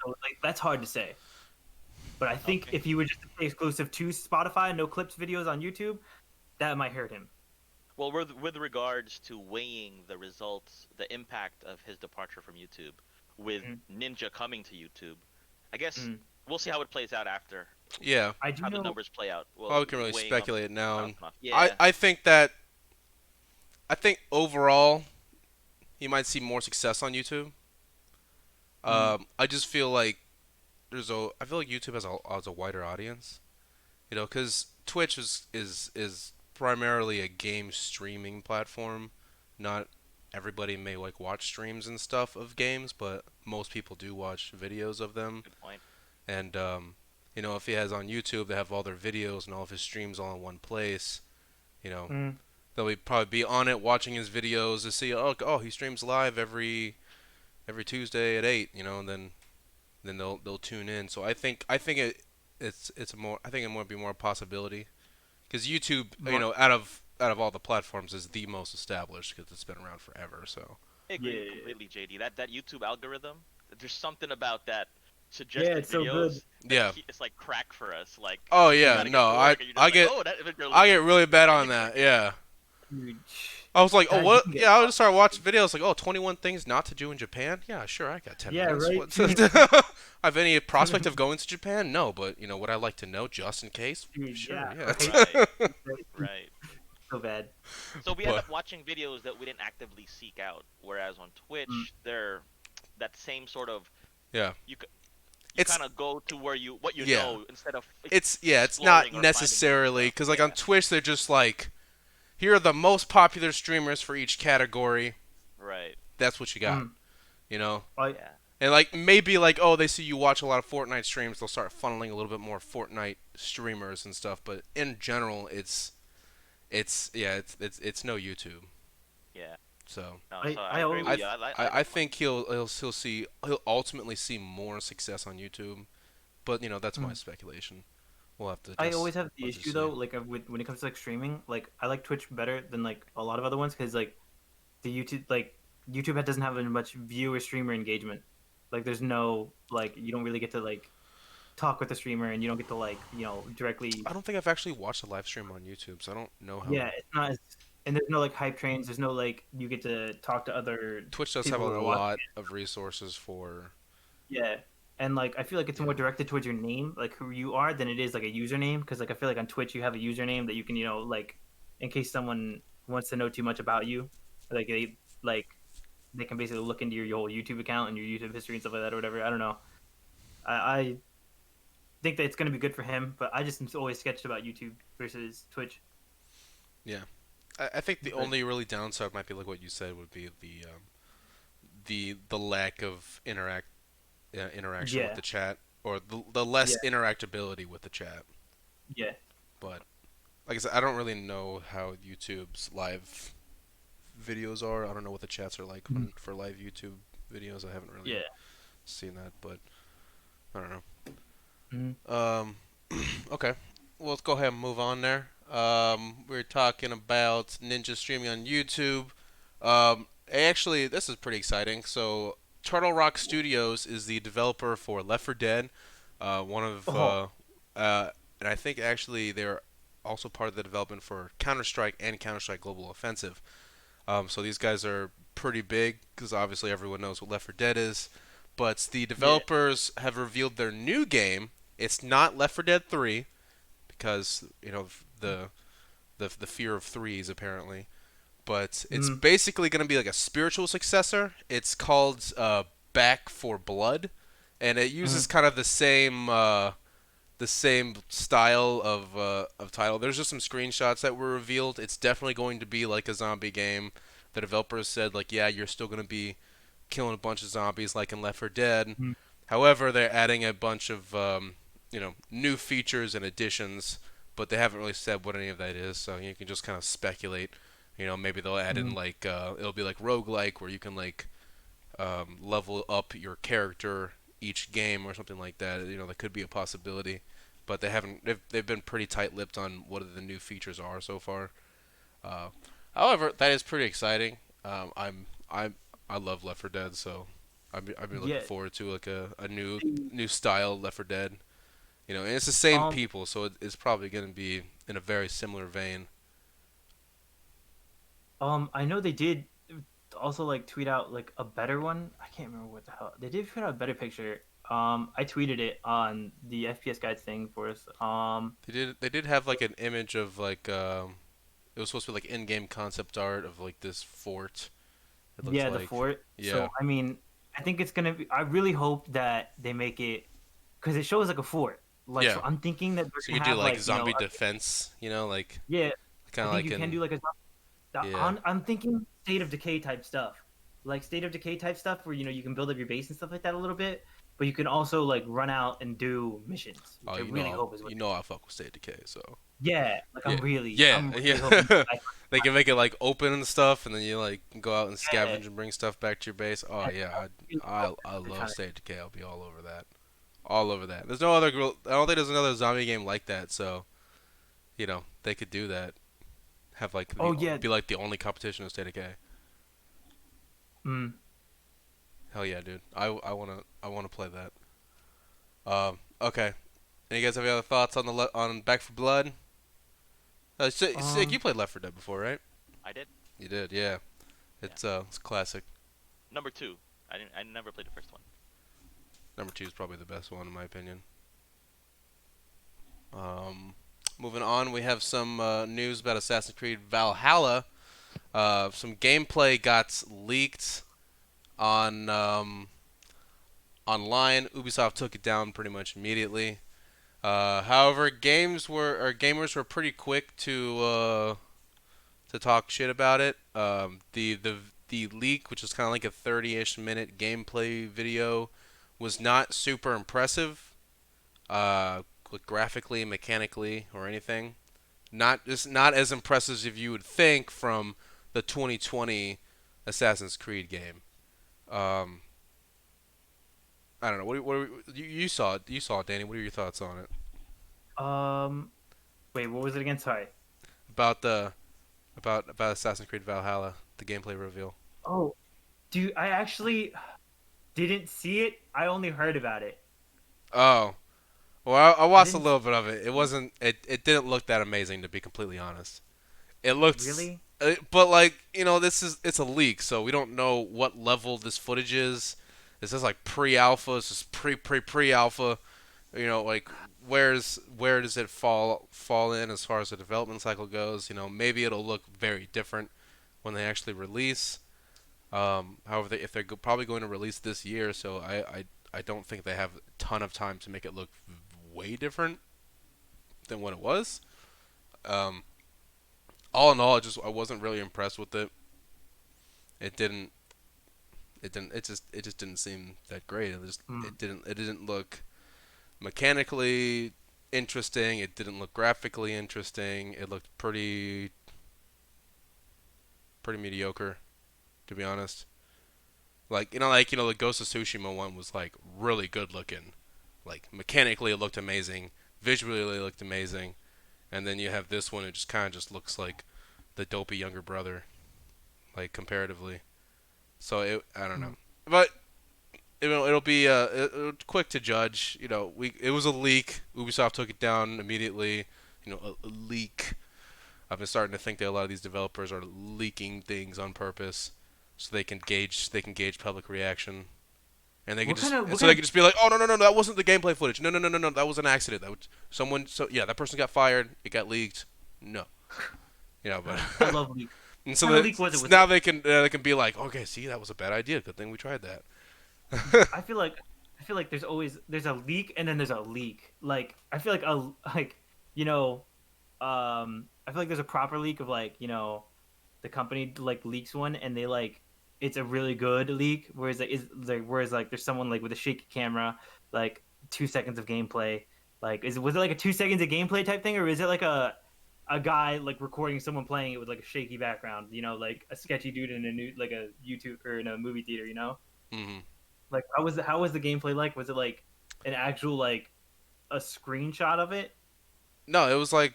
so, like that's hard to say. But I think Okay. if he were just to stay exclusive to Spotify, no clips videos on YouTube, that might hurt him. Well, with regards to weighing the results, the impact of his departure from YouTube, with Mm. Ninja coming to YouTube, I guess Mm. we'll see how it plays out after, Yeah. I do how the know. numbers play out. Well, Well, we can really weighing them speculate now. off And and off. I, Yeah. I think that I think overall he might see more success on YouTube. Mm. I just feel like I feel like YouTube has a wider audience. Because Twitch is primarily a game streaming platform. Not everybody may like watch streams and stuff of games, but most people do watch videos of them. Good point. And if he has on YouTube, they have all their videos and all of his streams all in one place. You know, Mm. they'll probably be on it watching his videos to see, oh, he streams live every Tuesday at 8. And then they'll tune in. So I think it's a more I think it might be more a possibility because YouTube, More, out of all the platforms, is the most established because it's been around forever. So I agree yeah, completely, JD. That YouTube algorithm, there's something about that yeah, suggested it's so good. videos yeah. it's like crack for us. Like Oh you yeah, gotta get no, to I work and you're just I like, get oh, that video I looks get really bad on interesting. that. Yeah. Dude, I was like, oh, you what? can get Yeah, I would just start watching videos like, oh, 21 things not to do in Japan. Yeah, sure, I got 10 yeah, minutes. right. What? I have any prospect of going to Japan? No, but would I like to know just in case? Dude, Sure, yeah, yeah. Right, right. right. So bad. So we end But up watching videos that we didn't actively seek out, whereas on Mm. Twitch, they're that same sort of yeah, you c- you it's kind of go to where what you yeah, know instead of it's not exploring or finding new necessarily stuff. because like on Yeah, Twitch they're just like, here are the most popular streamers for each category. right. That's what you got, Mm. you know. Like, Yeah, And like maybe like, oh, they see you watch a lot of Fortnite streams, they'll start funneling a little bit more Fortnite streamers and stuff. But in general, it's no YouTube. Yeah. So No, I so I I agree with I you. always I like I my. think he'll ultimately see more success on YouTube, but that's my mm, speculation. We'll have to I just always have the we'll have to issue see. though, like with when it comes to like streaming, like I like Twitch better than like a lot of other ones because like the YouTube doesn't have as much viewer streamer engagement. Like there's no like you don't really get to like talk with the streamer and you don't get to like directly. I don't think I've actually watched a live stream on YouTube, so I don't know how. Yeah, it's not as, and there's no like hype trains. There's no like you get to talk to other Twitch does have people a who are watching. lot of resources for. Yeah, and like I feel like it's more Yeah. directed towards your name, like who you are, than it is like a username. Because like I feel like on Twitch you have a username that you can like in case someone wants to know too much about you, like they can basically look into your whole YouTube account and your YouTube history and stuff like that or whatever. I don't know. I think that it's going to be good for him, but I just am always sketched about YouTube versus Twitch. Yeah. I think the But only really downside might be like what you said would be the lack of interaction with yeah, the chat, or the less yeah, interactability with the chat. yeah, But like I said, I don't really know how YouTube's live videos are. I don't know what the chats are like mhm, for live YouTube videos. I haven't really yeah. seen that, but I don't Mhm. know. Okay. Well, let's go ahead and move on there. We're talking about Ninja streaming on YouTube. Actually, this is pretty exciting. So, Turtle Rock Studios is the developer for Left 4 Dead. One of, Oh, and I think actually they're also part of the development for Counter Strike and Counter Strike Global Offensive. So these guys are pretty big because obviously everyone knows what Left 4 Dead is. But the yeah. developers have revealed their new game. It's not Left 4 Dead 3 because the the fear of threes apparently. But it's Mm, basically going to be like a spiritual successor. It's called Back for Blood, and it uses mm, kind of the same style of title. There's just some screenshots that were revealed. It's definitely going to be like a zombie game. The developers said like, yeah, you're still going to be killing a bunch of zombies like in Left 4 Dead. mm, However, they're adding a bunch of new features and additions, but they haven't really said what any of that is. So you can just kind of speculate. Maybe they'll add in mm, like it'll be like roguelike where you can like level up your character each game or something like that. That could be a possibility, but they haven't. They've been pretty tight-lipped on what the new features are so far. Uh, However, that is pretty exciting. I love Left 4 Dead, so I've been looking yeah. forward to like a new The, new style Left 4 Dead. And it's the same um, people, so it's probably going to be in a very similar vein. I know they did also like tweet out like a better one. I can't remember what the hell they did. Tweet out a better picture. I tweeted it on the FPS guides thing for us. They did have like an image of like it was supposed to be like in-game concept art of like this fort. It looked Yeah, the like, fort. So yeah, I mean, I think it's gonna be. I really hope that they make it because it shows like a fort. Like, so yeah. I'm thinking that they're So you gonna could do have like like zombie defense, like yeah. kind I of think like you can in do like a yeah. I'm thinking State of Decay type stuff, like State of Decay type stuff, where you can build up your base and stuff like that a little bit, but you can also like run out and do missions, Oh, which I really hope is what. I fuck with State Decay, so Yeah, like yeah, I'm yeah, really hoping. yeah. I, They can make it like open and stuff, and then you like can go out and yeah, scavenge and bring stuff back to your base. Oh I yeah, really I hope I they're love trying to. State Decay. I'll be all over that, all over that. There's no other. I don't think there's another zombie game like that. So they could do that. Have like Oh yeah, be like the only competition of State Decay. mm, Hell yeah, dude. I wanna play that. Okay. And you guys have any other thoughts on on Back for Blood? Sick, you um, played Left 4 Dead before, right? I did. You did, yeah. Yeah. It's classic. Number two. I didn't. I never played the first one. Number two is probably the best one in my opinion. Um, Moving on, we have some news about Assassin's Creed Valhalla. Some gameplay got leaked on online. Ubisoft took it down pretty much immediately. However, gamers were pretty quick to talk shit about it. The leak, which is kind of like a 30-ish minute gameplay video, was not super impressive, graphically, mechanically, or anything. Not as impressive as you would think from the 2020 Assassin's Creed game. Um, I don't know. You saw it? You saw it, Danny. What are your thoughts on it? Um, wait, what was it again? Sorry. About the about Assassin's Creed Valhalla, the gameplay reveal. Oh, dude, I actually didn't see it. I only heard about it. Oh, well, I I watched a didn't little bit of it. It wasn't. It didn't look that amazing, to be completely honest. It looks, really. but like it's a leak, so we don't know what level this footage is. This is like pre-alpha. This is pre-alpha. Like where does it fall in as far as the development cycle goes? Maybe it'll look very different when they actually release. However, if they're probably going to release this year, so I don't think they have a ton of time to make it look way different than what it was. Um, all in all, I wasn't really impressed with it. It didn't it just didn't seem that great. Hmm. It didn't look mechanically interesting. It didn't look graphically interesting. It looked pretty mediocre, to be honest. The Ghost of Tsushima one was like really good looking. Like mechanically, it looked amazing. Visually, it looked amazing. And then you have this one. It just kind of just looks like the dopey younger brother, like comparatively. So I don't know, Hmm. but it'll be quick to judge. It was a leak. Ubisoft took it down immediately. A leak. I've been starting to think that a lot of these developers are leaking things on purpose, so they can gauge public reaction, and What kind of so they what can just be like, oh, no, no, no, that wasn't the gameplay footage. No, no, no, no, no, that was an accident. That person got fired. It got leaked. No, but I love leak. and What kind of leak was it? so Was now it? they can be like, okay, see, that was a bad idea. Good thing we tried that. I feel like there's a leak and then there's a leak. Like I feel like a like you know I feel like there's a proper leak of like the company like leaks one and they like it's a really good leak whereas like there's someone like with a shaky camera like 2 seconds of gameplay like was it like a 2 seconds of gameplay type thing or is it like a guy like recording someone playing it with like a shaky background like a sketchy dude in a new like a YouTube or in a movie theater hmm like how was the gameplay like was it like an actual like a screenshot of it. No, it was like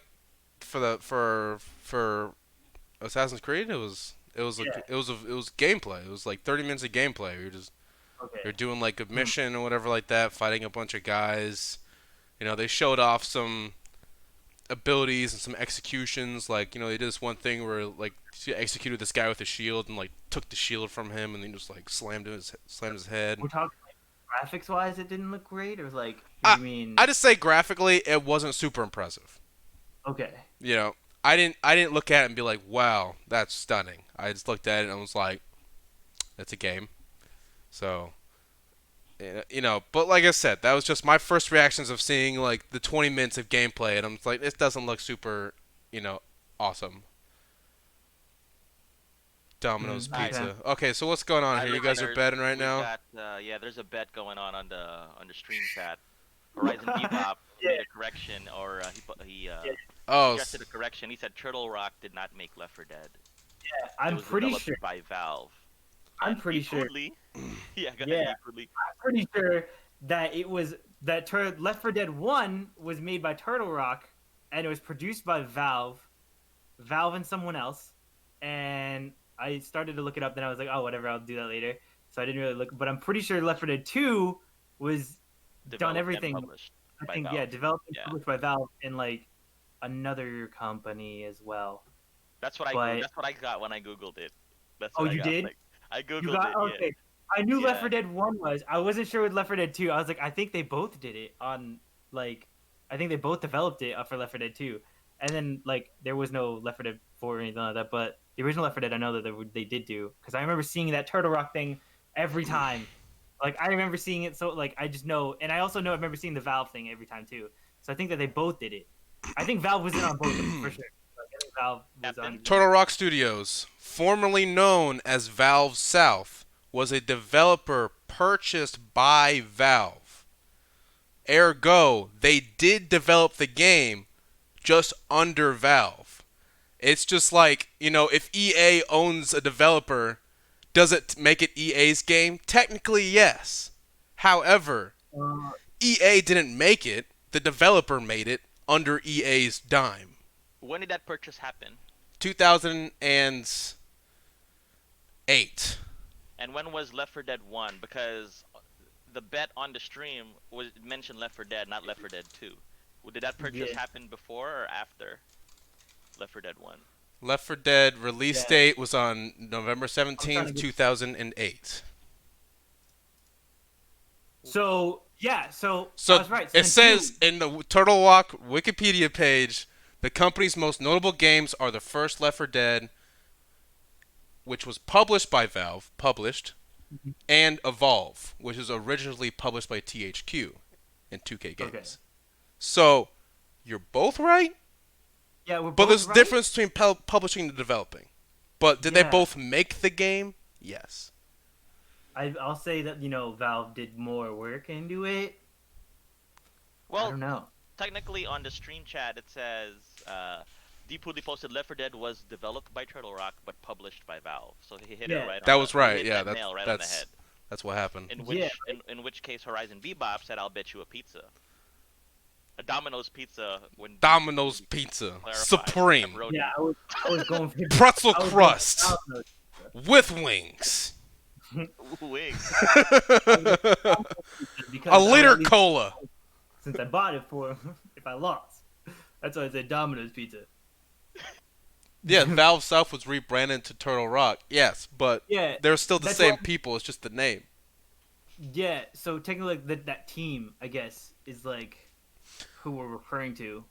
for Assassin's Creed. Yeah. It was gameplay. It was like 30 minutes of gameplay. Okay. You're doing like a Hmm. mission or whatever like that, fighting a bunch of guys. They showed off some abilities and some executions. Like they did this one thing where like she executed this guy with a shield and like took the shield from him and then just like slammed his head. We're talking graphics wise, it didn't look great. It was like, I you mean I just say graphically it wasn't super impressive. okay? You know, I didn't look at it and be like, wow, that's stunning. I just looked at it and I was like, it's a game. So but like I said, that was just my first reactions of seeing like the 20 minutes of gameplay, and I'm just like, this doesn't look super, you know, awesome. Domino's All right. Okay. Pizza. Okay, so what's going on Hi, here? You guys are listeners. betting right We've now? got yeah. There's a bet going on the stream chat. Horizon Bebop Yeah, made a correction, or he yeah, Oh, suggested a correction. He said Turtle Rock did not make Left 4 Dead. yeah. It I'm was pretty developed sure. by Valve. I'm And pretty sure. equally, yeah, go ahead. Yeah, Equally, I'm pretty sure that it was that Left 4 Dead 1 was made by Turtle Rock, and it was produced by Valve and someone else. And I started to look it up. Then I was like, oh, whatever, I'll do that later. So I didn't really look, but I'm pretty sure Left 4 Dead 2 was done developed and everything. published I by think yeah, Valve. developed and Yeah, published by Valve and like another company as well. that's what I go. But That's what I got when I googled it. That's oh, what I you got. did? Like I You googled got it. Yeah, okay. I knew Left yeah. 4 Dead 1 was. I wasn't sure with Left 4 Dead 2. I was like, I think they both did it on like I think they both developed it for Left 4 Dead 2. And then like there was no Left 4 Dead 4 or anything like that, but the original Left 4 Dead I know that they did do because I remember seeing that Turtle Rock thing every time. Like I remember seeing it so like I just know and I also know I remember seeing the Valve thing every time too. So I think that they both did it. I think Valve was in on both of them for sure. Like, I think Valve was Captain. on Turtle Rock Studios, formerly known as Valve South, was a developer purchased by Valve. Ergo, they did develop the game just under Valve. It's just like, if EA owns a developer, does it make it EA's game? Technically, yes. However, Uh, EA didn't make it. The developer made it under EA's dime. When did that purchase happen? 2008. And when was Left 4 Dead 1? Because the bet on the stream was mentioned Left 4 Dead, not Left 4 Dead 2. Did that purchase yeah, happen before or after Left 4 Dead 1? Left 4 Dead release yeah. date was on November I'm trying to 17th, get. 2008. So yeah, so I So was right. So it then two. says in the Turtle Walk Wikipedia page, the company's most notable games are the first Left 4 Dead, which was published by Valve, and Evolve, which was originally published by THQ and 2K Okay. Games. So you're both right, Yeah, we're but both there's a right. difference between publishing and developing. But did they Yeah. both make the game? Yes. I'll say that Valve did more work into it. I Well, don't know. technically on the stream chat it says Deepwoodly posted Left 4 Dead was developed by Turtle Rock but published by Valve. So he hit it Yeah. right That on was the right. he hit Yeah, that nail right on the head. that's what happened. In Yeah. which in which case Horizon Bebop said I'll bet you a pizza. A Domino's pizza when Domino's Pizza clarified, Supreme pepperoni. Yeah, I was going for pretzel I was going crust for with wings. Wings. because A I would liter at least- cola. since I bought it for if I lost. That's why I said Domino's Pizza. Yeah, Valve South was rebranded to Turtle Rock. Yes, but Yeah, they're still the that's same why- people. It's just the name. yeah. So technically, that team, I guess, is like who we're referring to.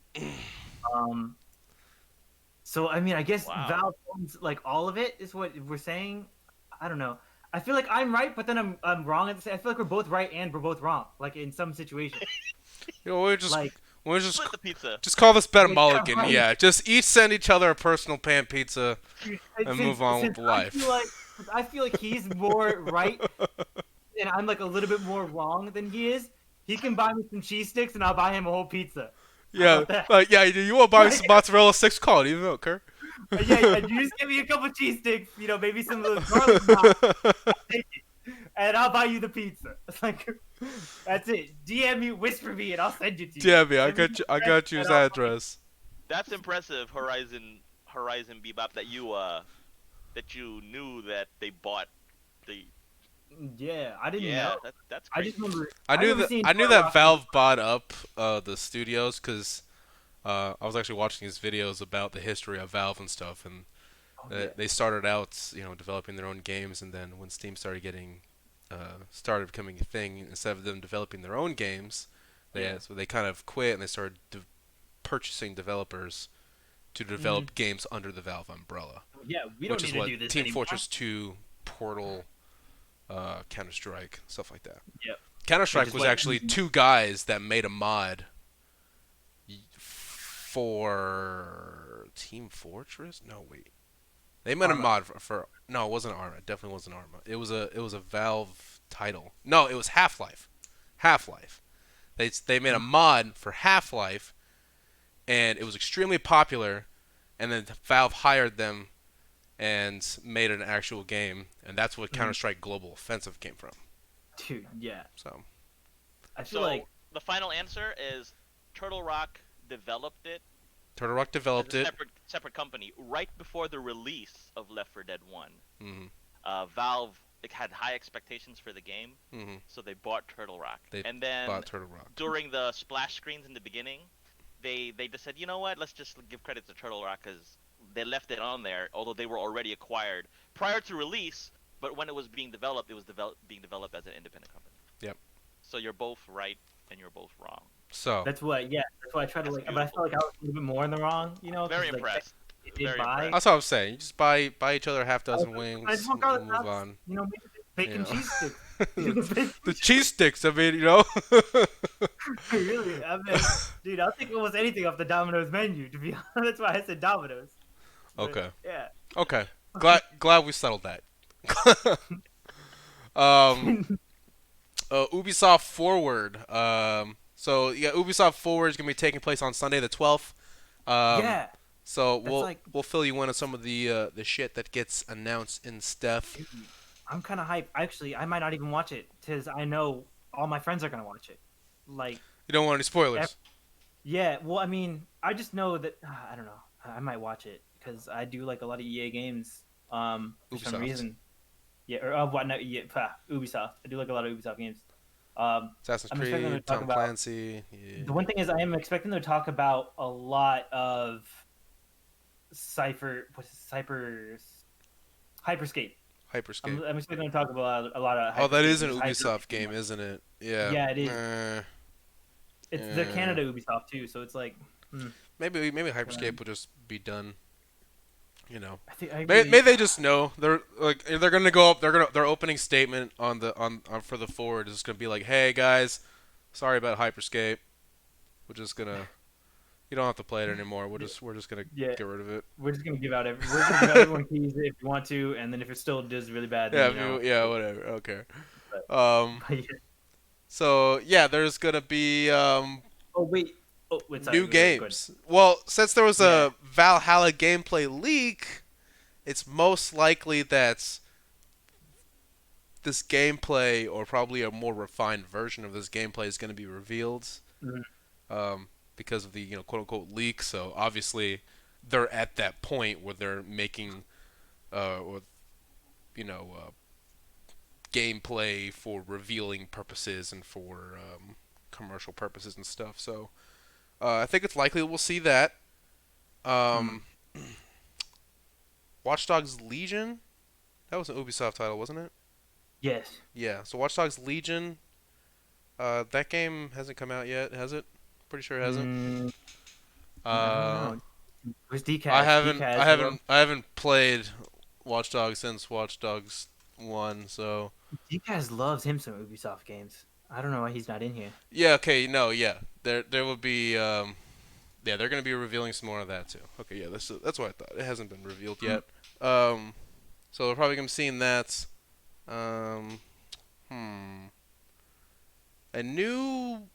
So I mean, I guess Wow. Valve owns like all of it is what we're saying. I don't know. I feel like I'm right, but then I'm wrong at the same. I feel like we're both right and we're both wrong. Like in some situations, We're just like just Split the pizza. call this bet a Yeah, mulligan. right. Yeah, just each send each other a personal pan pizza and since- move on since with life. I feel like he's more right, and I'm like a little bit more wrong than he is. He can buy me some cheese sticks, and I'll buy him a whole pizza. Yeah, about that? like you want to buy me some mozzarella sticks? Call it even okay. Yeah, you just give me a couple cheese sticks, maybe some of those garlic knots, take it, and I'll buy you the pizza. It's like, that's it. DM me, whisper me, and I'll send it to you. Yeah, man, Send me I your got you address, his and I'll- address. That's impressive, Horizon Bebop, that you knew that they bought the. Yeah, I didn't Yeah, know. that's I crazy. just remember. I knew remember that seeing I knew Turtle that Rock- Valve bought up the studios because I was actually watching these videos about the history of Valve and stuff, and Oh, yeah. they started out developing their own games, and then when Steam started becoming a thing, instead of them developing their own games, Yeah. so they kind of quit and they started purchasing developers to develop games under the Valve umbrella, Yeah, we don't which need is to what do this Team anymore. Fortress 2, Portal, Counter Strike, stuff like that. Yep. Counter Strike is was what- actually two guys that made a mod for Team Fortress. No, wait, they made a Arma. mod for no, it wasn't Arma. It definitely wasn't Arma. It was a Valve title. No, it was Half-Life. Half-Life. They made a mod for Half-Life, and it was extremely popular. And then Valve hired them and made an actual game, and that's what Counter Strike Global Offensive came from. Dude, yeah. So I feel So like the final answer is Turtle Rock developed it Turtle Rock as developed a it. separate company right before the release of Left 4 Dead 1. hmm Valve had high expectations for the game, hmm so they bought Turtle Rock. They And then bought Turtle Rock. during the splash screens in the beginning, they just said, you know what, let's just give credit to Turtle Rock because they left it on there, although they were already acquired prior to release. But when it was being developed, it was being developed as an independent company. Yep. So you're both right and you're both wrong. So that's why I tried to That's but I felt like I was a little bit more in the wrong, 'cause, Very like, impressed. they did Very buy. impressed. that's what I'm saying. You just buy each other a half dozen I wings, just want and garlic move knots, on. maybe bacon Yeah. cheese sticks. The cheese sticks. I mean, Really, I mean, dude, I'll take almost anything off the Domino's menu. To be honest, that's why I said Domino's. But, Okay. Yeah. Okay. Glad we settled that. Ubisoft Forward. So yeah, Ubisoft Forward is gonna be taking place on Sunday the 12th. Yeah. So That's we'll like, we'll fill you in on some of the shit that gets announced and stuff. dude, I'm kind of hyped. Actually, I might not even watch it because I know all my friends are gonna watch it. Like, You don't want any ev- spoilers. yeah. Well, I mean, I just know that I don't know. I might watch it because I do like a lot of EA games. For some Ubisoft, reason, yeah. Or what? No, yeah. Ubisoft. I do like a lot of Ubisoft games. Assassin's I'm expecting them to Creed, talk Tom about. Clancy. The Yeah. one thing is, I am expecting them to talk about a lot of Cypher. What's it, Cypher's Hyperscape. Hyperscape. I'm expecting them to talk about a lot of Oh, that Hyperscape is an because Hyper. Ubisoft game, isn't it? Yeah. Yeah, it is. Uh, It's the uh, Canada Ubisoft too, so it's like, maybe um, Hyperscape will just be done. You know, I think I maybe really, they just know they're gonna go up. Their opening statement on for the forward is gonna be like, "Hey guys, sorry about Hyperscape. We're just gonna you don't have to play it anymore. We're just gonna yeah, get rid of it." we're just gonna give everyone keys if you want to, and then if it still does really bad, then Yeah, you know. yeah, whatever. Okay. But, Um. but yeah. So yeah, there's gonna be Oh wait, oh wait, sorry, new go ahead. games. Well, since there was Yeah. a Valhalla gameplay leak, it's most likely that this gameplay, or probably a more refined version of this gameplay, is going to be revealed Mhm. because of the quote unquote leak. So obviously, they're at that point where they're making or gameplay for revealing purposes and for commercial purposes and stuff. So I think it's likely we'll see that. Mhm. Um, Watch Dogs Legion. That was an Ubisoft title, wasn't it? Yes. Yeah. So Watch Dogs Legion. That game hasn't come out yet, has it? Pretty sure it hasn't. Mm, I don't Uh, know. Where's DCAS? DCAS, hello. I haven't played Watch Dogs since Watch Dogs One. So DCAS loves him some Ubisoft games. I don't know why he's not in here. yeah, okay, no, yeah, there will be yeah, they're gonna be revealing some more of that too. Okay, yeah, that's what I thought. It hasn't been revealed Mm, yet. Um, so we're probably gonna be seeing that. Um, hmm, a new,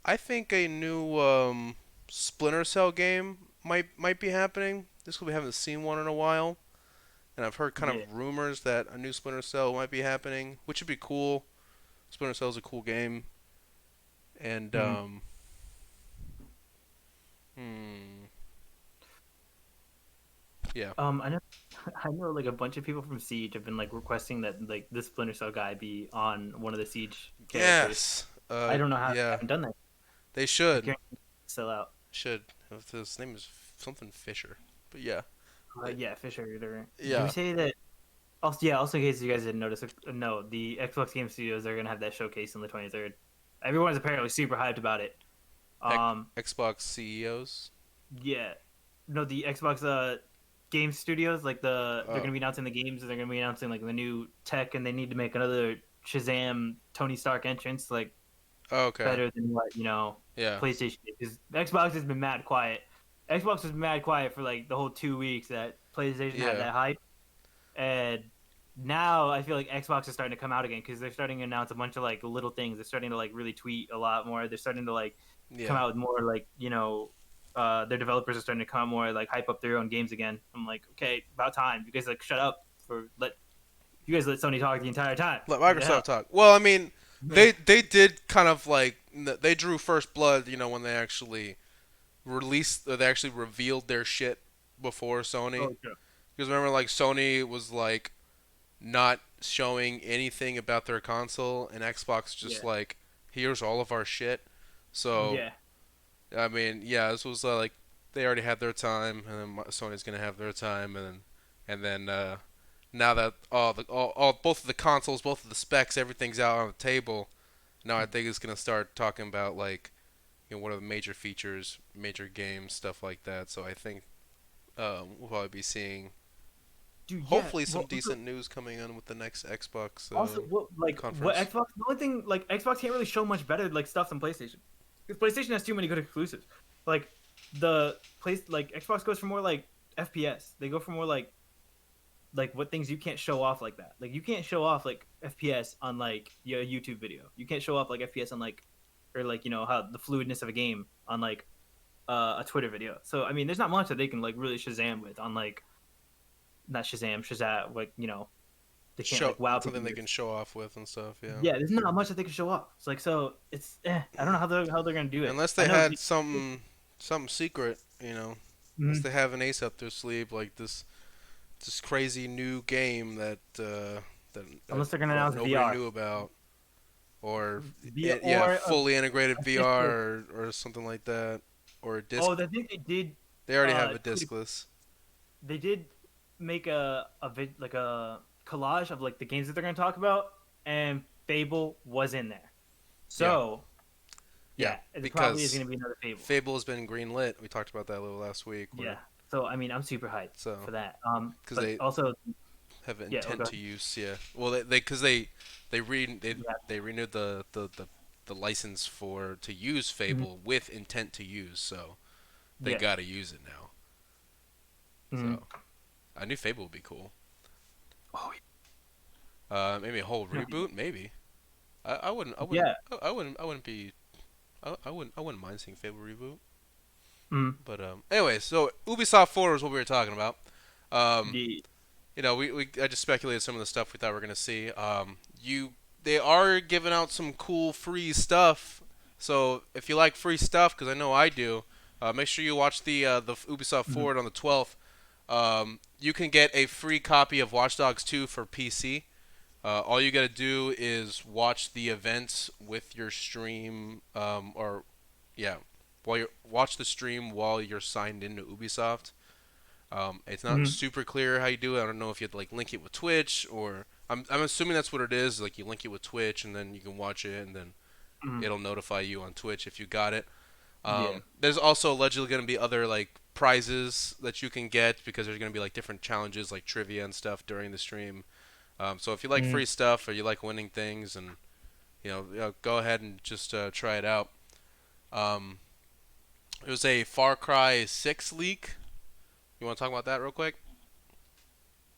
I think a new Splinter Cell game might be happening. This we haven't seen one in a while, and I've heard kind yeah. of rumors that a new Splinter Cell might be happening, which would be cool. Splinter Cell is a cool game, and Mm. hmm, yeah, I know, I know, like a bunch of people from Siege have been like requesting that like this Splinter Cell guy be on one of the Siege characters. yes, I don't know how they yeah, haven't done that. they I should can't sell out. should. His name is something Fisher, but yeah, Yeah, Fisher. Did we yeah, say that? Also, yeah. Also, in case you guys didn't notice, no, the Xbox Game Studios are gonna have that showcase on the 23rd. Everyone's apparently super hyped about it. Um, Xbox CEOs. yeah, no, the Xbox game studios, like they're Oh, gonna be announcing the games, and they're gonna be announcing like the new tech, and they need to make another Shazam Tony Stark entrance like okay, better than what yeah, PlayStation did. Because Xbox has been mad quiet. Xbox was mad quiet for like the whole 2 weeks that PlayStation had yeah, that hype, and now I feel like Xbox is starting to come out again because they're starting to announce a bunch of like little things. They're starting to like really tweet a lot more. They're starting to like come yeah. out with more like their developers are starting to come out more like hype up their own games again. I'm like, okay, about time. You guys like shut up for let you guys let Sony talk the entire time. Let What the hell? Microsoft talk. Well, I mean, Yeah. they did kind of like they drew first blood, when they actually they actually revealed their shit before Sony. Oh, sure. Because remember, like Sony was like not showing anything about their console, and Xbox just Yeah. like, here's all of our shit. So Yeah. I mean, yeah, this was like they already had their time, and then Sony's gonna have their time, and then now that all both of the consoles, both of the specs, everything's out on the table. Now I think it's gonna start talking about like what are the major features, major games, stuff like that. So I think we'll probably be seeing Dude, yeah. hopefully some Well, also, decent news coming in with the next Xbox what conference. Xbox? The only thing like Xbox can't really show much better like stuff than PlayStation because PlayStation has too many good exclusives. Like the place, like Xbox goes for more like FPS. They go for more like what things you can't show off like that. Like you can't show off like FPS on like your YouTube video. You can't show off like FPS on like or like how the fluidness of a game on like a Twitter video. So I mean, there's not much that they can like really Shazam with on like not Shazam, Shazam. Like they can't Show like wow people something they with. can show off with and stuff. Yeah. Yeah, there's not much that they can show off. It's like so it's I don't know how they're gonna do it. Unless I they know. had something secret, unless Mhm. they have an ace up their sleeve like this crazy new game that Unless they're gonna announce nobody VR, knew about, or VR yeah, or fully integrated VR official. or something like that, or a disc. Oh, I think they did. They already have a Tweet. discless. They did make like a collage of like the games that they're gonna talk about, and Fable was in there. Yeah, So yeah, yeah, it probably is because gonna be another Fable. Fable has been greenlit. We talked about that a little last week, Yeah. where So I mean, I'm super hyped so for that. because But they also, have an yeah. Oh, intent go to ahead. use. Yeah, well, Yeah. they renewed the license for to use Mhm. Fable with intent to use, so they Yeah. gotta use it now. Mhm. So I knew Fable would be cool. Oh Maybe a whole yeah. reboot, maybe. Yeah. I wouldn't mind seeing Fable reboot. Mhm. But anyway, so Ubisoft 4 is what we were talking about. Um, The. we I just speculated some of the stuff we thought we were gonna see. They are giving out some cool free stuff. So if you like free stuff, because I know I do, make sure you watch the Ubisoft Mhm. Forward on the 12th. You can get a free copy of Watch Dogs 2 for PC. All you gotta do is watch the events with your stream, or yeah, while you watch the stream while you're signed into Ubisoft. It's not Mhm. super clear how you do it. I don't know if you have to like link it with Twitch, or I'm assuming that's what it is. Like you link it with Twitch and then you can watch it and then Mhm. it'll notify you on Twitch if you got it. Yeah. There's also allegedly going to be other like prizes that you can get because there's going to be like different challenges like trivia and stuff during the stream. So if you like Mhm. free stuff or you like winning things and go ahead and just try it out. Um, it was a Far Cry 6 leak. You want to talk about that real quick?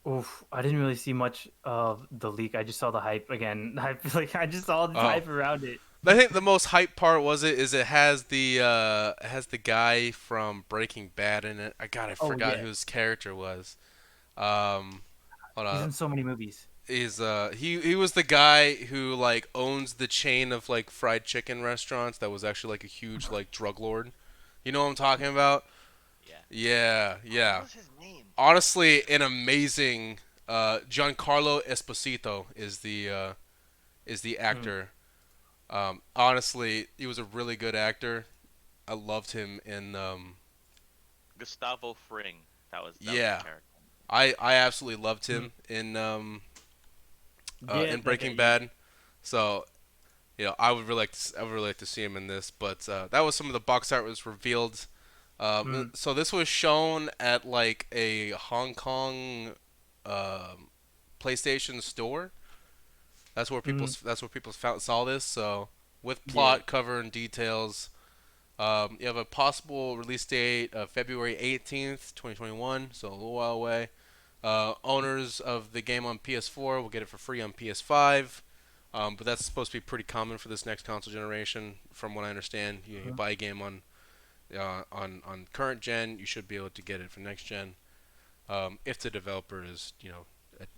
Oof, I didn't really see much of the leak. I just saw the hype again. I feel like I just saw the Oh, hype around it. I think the most hype part it has the guy from Breaking Bad in it. I Oh forgot yeah, who his character was. Um, hold he's on. in so many movies. He was the guy who like owns the chain of like fried chicken restaurants that was actually like a huge like drug lord. You know what I'm talking about? Yeah. Yeah, Oh, what yeah. was his name? Honestly, an amazing Giancarlo Esposito is the Mm. actor. Honestly, he was a really good actor. I loved him in Gustavo Fring. That was his yeah. character. I absolutely loved Mm. him Yeah, in that guy. Breaking Yeah. Bad. So I would really like to see him in this. But that was some of the box art was revealed. Mm. So this was shown at like a Hong Kong PlayStation store. Mm. That's where people saw this. So with Yeah. plot, cover, and details, you have a possible release date of February 18th, 2021. So a little while away. Owners of the game on PS4 will get it for free on PS5. But that's supposed to be pretty common for this next console generation, from what I understand. You Mm. buy a game on current gen, you should be able to get it for next gen, if the developer is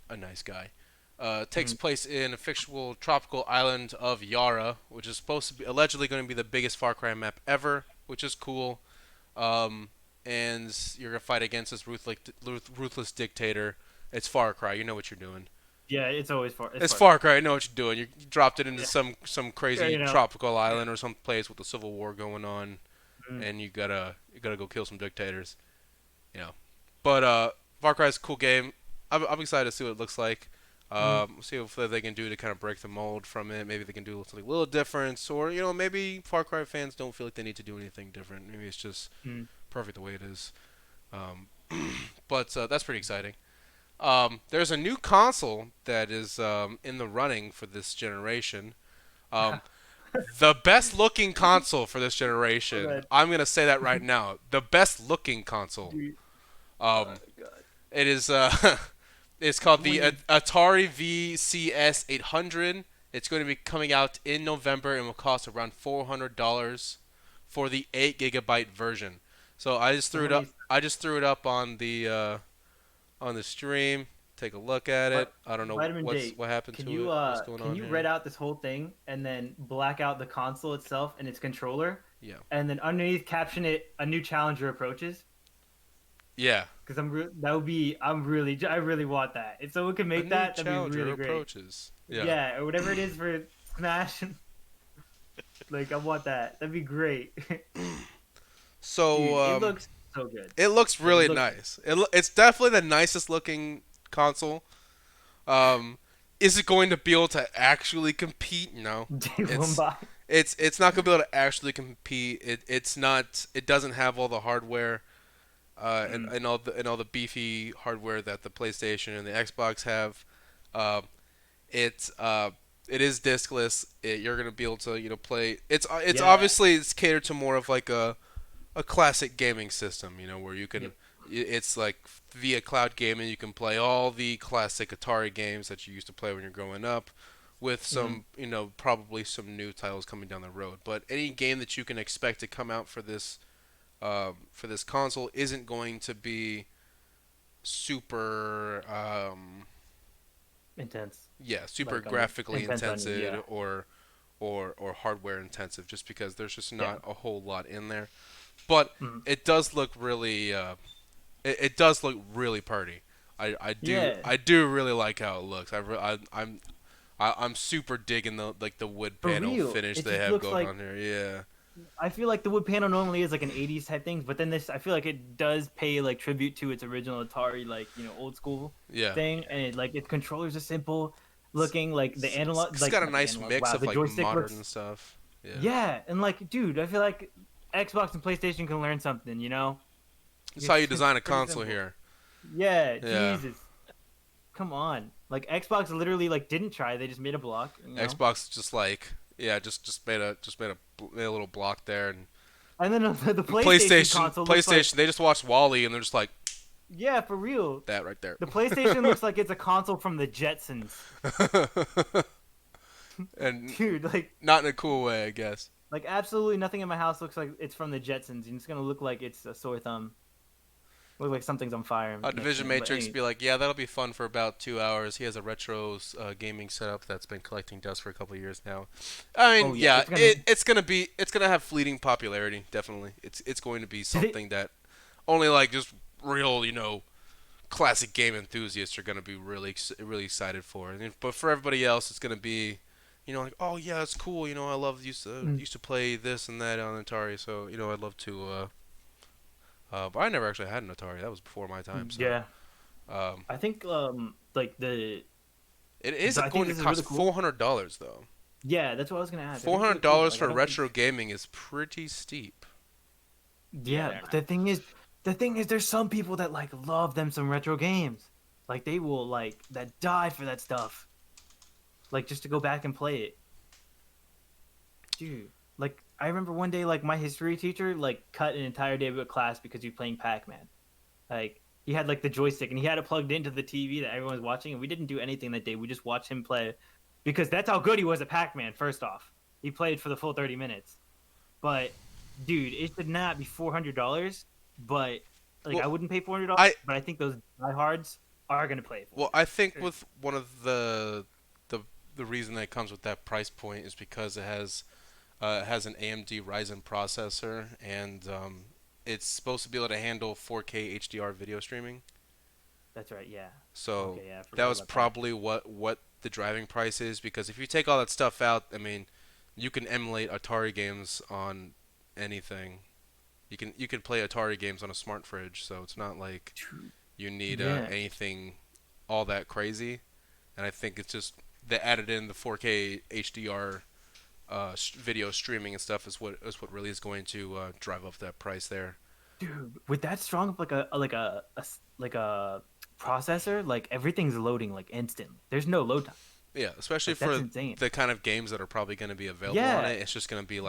a nice guy. Takes Mm. place in a fictional tropical island of Yara, which is supposed to be allegedly going to be the biggest Far Cry map ever, which is cool. Um, and you're gonna fight against this ruthless dictator. It's Far Cry. You know what you're doing. Yeah. It's always far. It's It's Far Cry. Far Cry. You know what you're doing. You dropped it into Yeah. some Yeah. crazy tropical Yeah. island or some place with a civil war going on, Mm. and you gotta go kill some dictators. You know. But Far Cry is a cool game. I'm excited to see what it looks like. Mm. See what they can do to kind of break the mold from it. Maybe they can do something a little different, or maybe Far Cry fans don't feel like they need to do anything different. Maybe it's just Mm. perfect the way it is. Um, but that's pretty exciting. There's a new console that is in the running for this generation. Um, the best looking console for this Oh generation. god. I'm gonna say that right now. The best looking console. Dude. Um, God. it is it's called the When Atari VCS 800. It's going to be coming out in November and will cost around $400 for the 8 gigabyte version. So I just So threw it what do up. you? I just threw it up on the stream. Take a look at it. But I don't know Vitamin D, what happened can to you it. What's going can on you here? read out this whole thing and then black out the console itself and its controller, Yeah. and then underneath caption it "A new challenger approaches"? Yeah. Because that would be I really want that. If someone could A make new that, that'd be challenger really great. approaches. Yeah. Yeah, or whatever it is for Smash. Like I want that. That'd be great. So Dude, it looks so good. it looks Like it really looks nice. It's definitely the nicest looking console. Um, is it going to be able to actually compete? No. day one It's by. it's not going to be able to actually compete. It's not. It doesn't have all the hardware. Mm, And all the beefy hardware that the PlayStation and the Xbox have. Uh, it's it is discless. You're gonna be able to play. It's yeah. obviously it's catered to more of like a classic gaming system. Where you can. Yep. It's like via cloud gaming. You can play all the classic Atari games that you used to play when you're growing up, with Mm, some probably some new titles coming down the road. But any game that you can expect to come out for this console isn't going to be super intense. yeah, super Like on the graphically intense on you. Yeah. intensive or hardware intensive, just because there's just Yeah. not a whole lot in there. But Mm, it does look really it does look really pretty. yeah. I do really like how it looks. I'm super digging the wood For panel real. finish It they just have looks going like on here. Yeah. I feel like the wood panel normally is like an 80s type thing, but then this I feel like it does pay like tribute to its original Atari like, old school Yeah. thing, and like its controllers are simple looking, like the analog, It's like got a not the nice analog. mix Wow, of the like joystick modern looks stuff. Yeah. yeah, and like dude, I feel like Xbox and PlayStation can learn something, That's how you It's design a pretty console simple. here. Yeah, Yeah. Jesus. Come on. Like Xbox literally like didn't try, they just made a block. Xbox just like yeah, made a little block there, And then the and PlayStation console looks like PlayStation they just watched Wally and they're just like yeah, for real. that right there. The PlayStation looks like it's a console from the Jetsons. And Dude, not in a cool way, I guess. absolutely nothing in my house looks like it's from the Jetsons. And it's gonna look like it's a sore thumb. Look like something's on fire next to Division me. But Matrix anyway. be like, yeah, that'll be fun for about 2 hours. He has a retro gaming setup that's been collecting dust for a couple of years now. I Oh mean, yeah, yeah, it's gonna. it's gonna have fleeting popularity. Definitely, it's going to be Did it? something that only like just real, classic game enthusiasts are gonna be really excited for. But for everybody else, it's gonna be, like, oh yeah, it's cool. I love Mm, used to play this and that on Atari, so I'd love to. But I never actually had an Atari. That was before my time. So yeah, um, I think like the. it is I think going to this is cost really cool. $400 though. Yeah, that's what I was gonna ask. I Four think it's hundred really cool. dollars Like I for don't think. retro gaming is pretty steep. Yeah, Yeah, they're but not. the thing is, there's some people that like love them some retro games. Like they will like that die for that stuff. Like just to go back and play it. Dude, like I remember one day like my history teacher like cut an entire day of a class because he was playing Pac-Man. Like he had like the joystick and he had it plugged into the TV that everyone was watching, and we didn't do anything that day. We just watched him play because that's how good he was at Pac-Man. First off, he played for the full 30 minutes. But dude, it should not be $400. But like I Well, wouldn't pay $400. I But I think those diehards are gonna pay for well I think with one of the the reason that it comes with that price point is because it has an AMD Ryzen processor, and it's supposed to be able to handle 4K HDR video streaming. That's right. Yeah. So Okay. Yeah. I that forgot was about that. probably what the driving price is, because if you take all that stuff out, I mean, you can emulate Atari games on anything. You can play Atari games on a smart fridge, so it's not like you need Yeah. anything all that crazy. And I think it's just they added in the 4K HDR video streaming and stuff is what really is going to drive up that price there. Dude, with that strong of like like a processor, like everything's loading like instantly. There's no load time. Yeah, especially Like that's for insane. the kind of games that are probably going to be available on Yeah, it. It's just going to be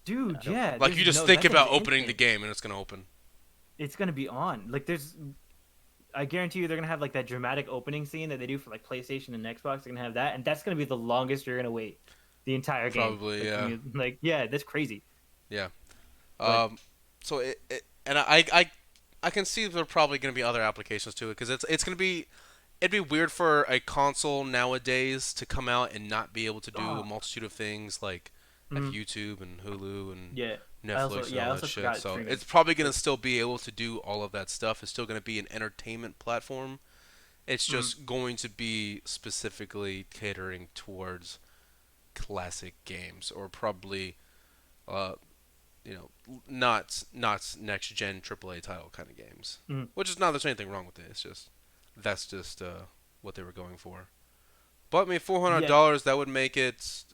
dude. Yep. Yeah, like there's you just no. think That thing's about opening the instant. game and it's going to open. It's gonna be on. Like there's. I guarantee you, they're gonna have like that dramatic opening scene that they do for like PlayStation and Xbox. They're gonna have that, and that's gonna be the longest you're gonna wait the entire game. Probably, Like, yeah. yeah, that's crazy. Yeah. But Um, so and I can see there are probably going to be other applications to it because it's going to be it'd be weird for a console nowadays to come out and not be able to do a Oh, multitude of things like mm, YouTube and Hulu and yeah. Netflix and I all that also shit. forgot So streaming. it's probably going Like, to still be able to do all of that stuff. It's still going to be an entertainment platform. It's mm, just going to be specifically catering towards classic games or probably uh, not next gen AAA title kind of games. mm, Which is not there's anything wrong with it. It's just that's just what they were going for. But I mean, yeah. $400 that would make it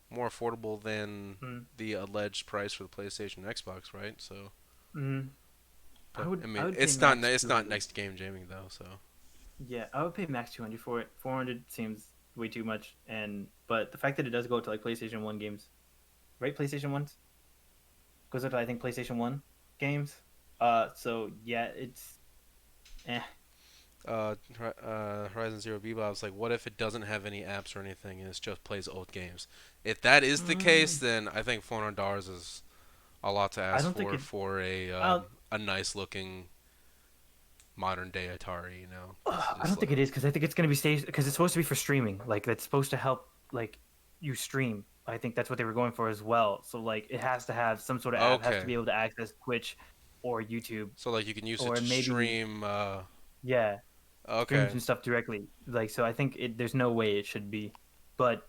more affordable than Mm, the alleged price for the PlayStation and Xbox, right? So, mm. but I I mean, would pay it's max not 200. next game gaming though. So, Yeah, I would pay max 200 for it. 400 seems way too much, and but the fact that it does go to like PlayStation 1 games, right? PlayStation 1 goes up to I think PlayStation 1 games. So yeah, it's eh. Horizon Zero Bebop was like, what if it doesn't have any apps or anything and it just plays old games? If that is the case, Mm, then I think $400 is a lot to I ask don't think it. for I don't. a nice looking modern day Atari. It's I just don't think it like is because I think it's gonna be stage because it's supposed to be for streaming. Like that's supposed to help like you stream. I think that's what they were going for as well. So like it has to have some sort of app. It has to okay, be able to access Twitch or YouTube so like you can use it or to maybe stream. yeah stream Okay, some stuff directly. Like so, I think there's no way it should be, but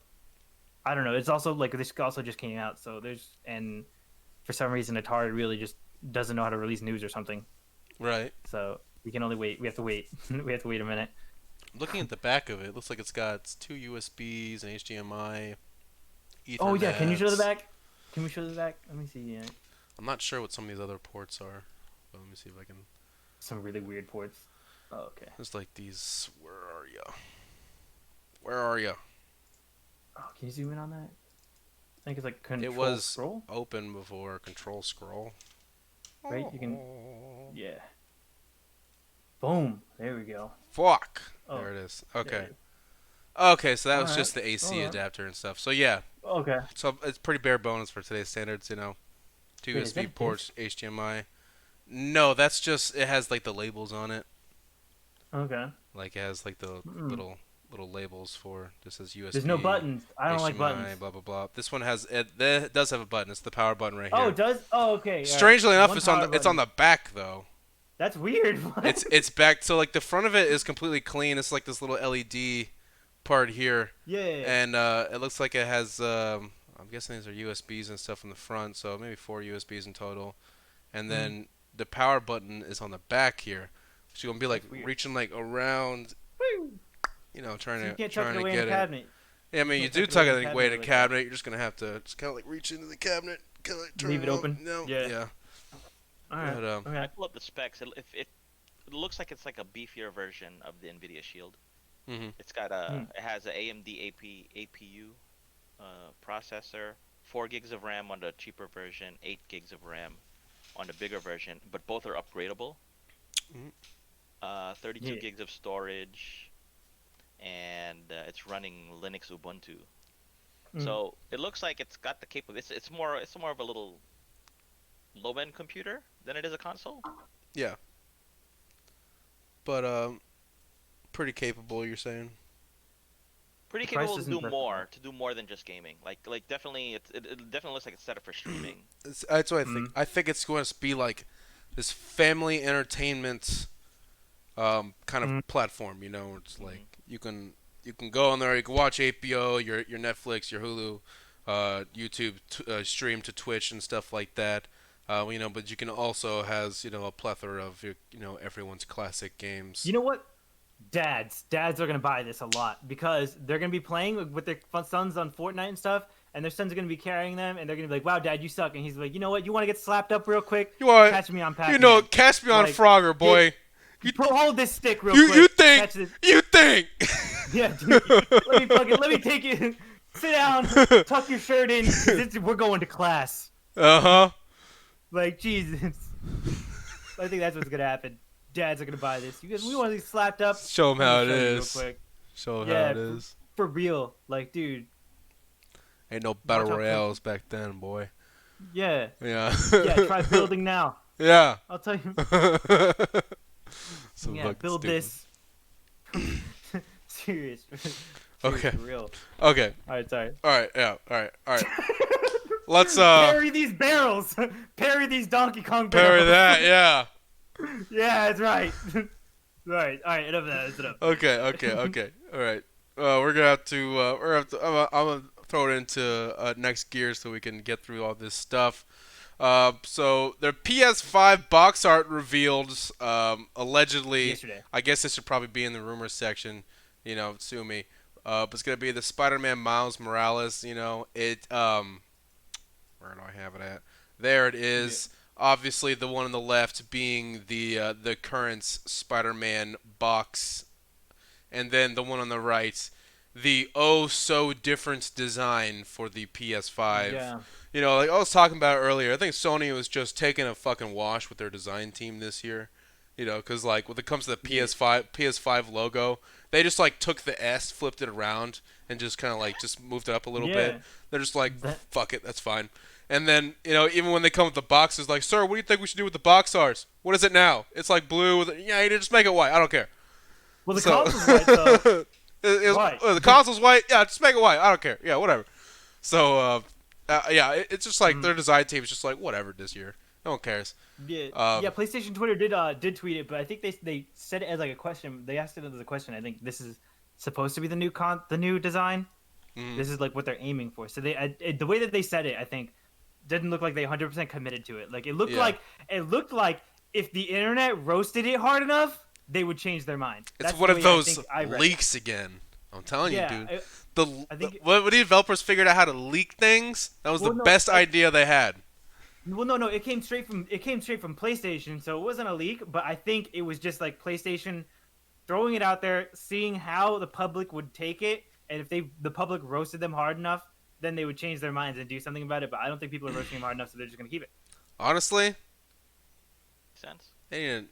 I don't know. It's also like this also just came out, so there's and for some reason Atari really just doesn't know how to release news or something. right. So we can only wait. We have to wait. We have to wait a minute. Looking at the back of it, it looks like it's got two USBs, an HDMI, Oh yeah, can you show the Ethernet. back? Can we show the back? Let me see. Yeah, I'm not sure what some of these other ports are. But let me see if I can. some really weird ports. Oh, okay. There's like these. Where are you? Where are you? Oh, can you zoom in on that? I think it's like It control was scroll, open before Control Scroll. right? You can. Oh, Yeah. Boom. There we go. fuck. Oh, There it is. there Okay. it is. Okay, so that All was right. just the All AC right. adapter and stuff. So yeah, Okay. so it's pretty bare bones for today's standards. Two Wait, is that USB a ports, disc? HDMI. No, that's just it has like the labels on it. Okay. Like it has like the Mm. little labels for this says There's no USB, buttons. I don't like HDMI, buttons. blah blah blah. This one has it does have a button. It's the power button right Oh, here. it does? Oh, okay. All right. Strangely enough, One power it's on button. the back though. That's weird. What? It's back. So like the front of it is completely clean. It's like this little LED part here, Yeah. and it looks like it has. I'm guessing these are USBs and stuff in the front, so maybe four USBs in total. And Mm. then the power button is on the back here. So you're gonna be like That's weird. reaching like around, Woo! trying So you to can't tuck it trying to away in a get it. cabinet. Yeah, I You mean you can't do tuck it tuck away in a it away in cabinet a like that. cabinet. You're just gonna have to just kind of like reach into the cabinet, kind of like turn Leave it it on. open. No, Yeah. yeah. All right. But I Okay. pull up the specs. It looks like it's like a beefier version of the Nvidia Shield. mhm. It's got Hmm. it has a AMD APU processor, 4 gigs of RAM on the cheaper version, 8 gigs of RAM on the bigger version, but both are upgradable. Mhm. 32 Yeah. gigs of storage, and it's running Linux Ubuntu. Mm. So it looks like it's got the capability. It's more of a little low end computer than it is a console. Yeah. But pretty capable. You're saying? Pretty The price capable doesn't justify. to do more than just gaming. Like definitely, it definitely looks like it's set up for streaming. That's what I think. Mm. I think it's going to be like this family entertainment kind of Mm. platform. It's Hmm. like you can go on there, you can watch HBO, your Netflix, your Hulu, YouTube stream to Twitch and stuff like that. But you can also has a plethora of everyone's classic games. You know what? Dads are gonna buy this a lot because they're gonna be playing with their sons on Fortnite and stuff, and their sons are gonna be carrying them, and they're gonna be like, "Wow, Dad, you suck," and he's like, "You know what? You want to get slapped up real quick? You are, Catch me on Pac-Man. catch me on Like, Frogger, get boy. You hold this stick real you quick. think Catch this. you think? Yeah, dude. Let me take you. Sit down. Tuck your shirt in because we're going to class. Uh-huh. Like Jesus. I think that's what's gonna happen. Dads are gonna buy this. You guys, we want to be slapped up. Show them Let me how it show you real is. quick. Show them how Yeah, it is. for real. Like, dude, Ain't no watch battle how quick. royales back then, boy. Yeah, Yeah. yeah. Try building now. Yeah. I'll tell you. So Yeah, fucking build stupid. this. Serious, serious Okay. for real. Okay. All right, sorry. All right. Yeah. All right. All right. Let's Parry these barrels. Parry these Donkey Kong parry barrels. that. Yeah. Yeah, that's right. Right. All right. Enough of that. That's enough. Okay. Okay. Okay. All right. We're gonna have to. I'm gonna throw it into next gear so we can get through all this stuff. So their PS5 box art revealed. Allegedly, Yesterday. I guess this should probably be in the rumors section. You know, sue me. But it's gonna be the Spider-Man Miles Morales. You know, where do I have it at? There it Yeah. is. Obviously, the one on the left being the current Spider-Man box, and then the one on the right, the oh so different design for the PS5. Yeah. You know, like I was talking about earlier, I think Sony was just taking a fucking wash with their design team this year. You know, because like when it comes to the Yeah. PS5 logo, they just like took the S, flipped it around, and just kind of like just moved it up a little bit. Yeah. They're just like, That. fuck it, that's fine. And then you know, even when they come with the boxes, like, sir, what do you think we should do with the box art? What is it now? It's like blue. Yeah, you just make it white. I don't care. Well, the So console's right though. Right. the console's white. Yeah, just make it white. I don't care. Yeah, whatever. So yeah, it's just like Mm. their design team is just like whatever this year. No one cares. Yeah. Um, Yeah. PlayStation Twitter did tweet it, but I think they said it as like a question. They asked it as a question. I think this is supposed to be the new design. mhm. This is like what they're aiming for. So the way that they said it, I think, didn't look like they 100% committed to it. Like Yeah. it looked like if the internet roasted it hard enough, they would change their mind. It's That's one the of way I those think I read it. leaks again. I'm telling you, Yeah, dude. I, I The think. when the developers figured out how to leak things, that was the Well, no, best idea they had. well, no, no. It came straight from PlayStation, so it wasn't a leak. But I think it was just like PlayStation throwing it out there, seeing how the public would take it, and if the public roasted them hard enough, then they would change their minds and do something about it. But I don't think people are roasting them hard enough, so they're just gonna keep it. Honestly, Sense. I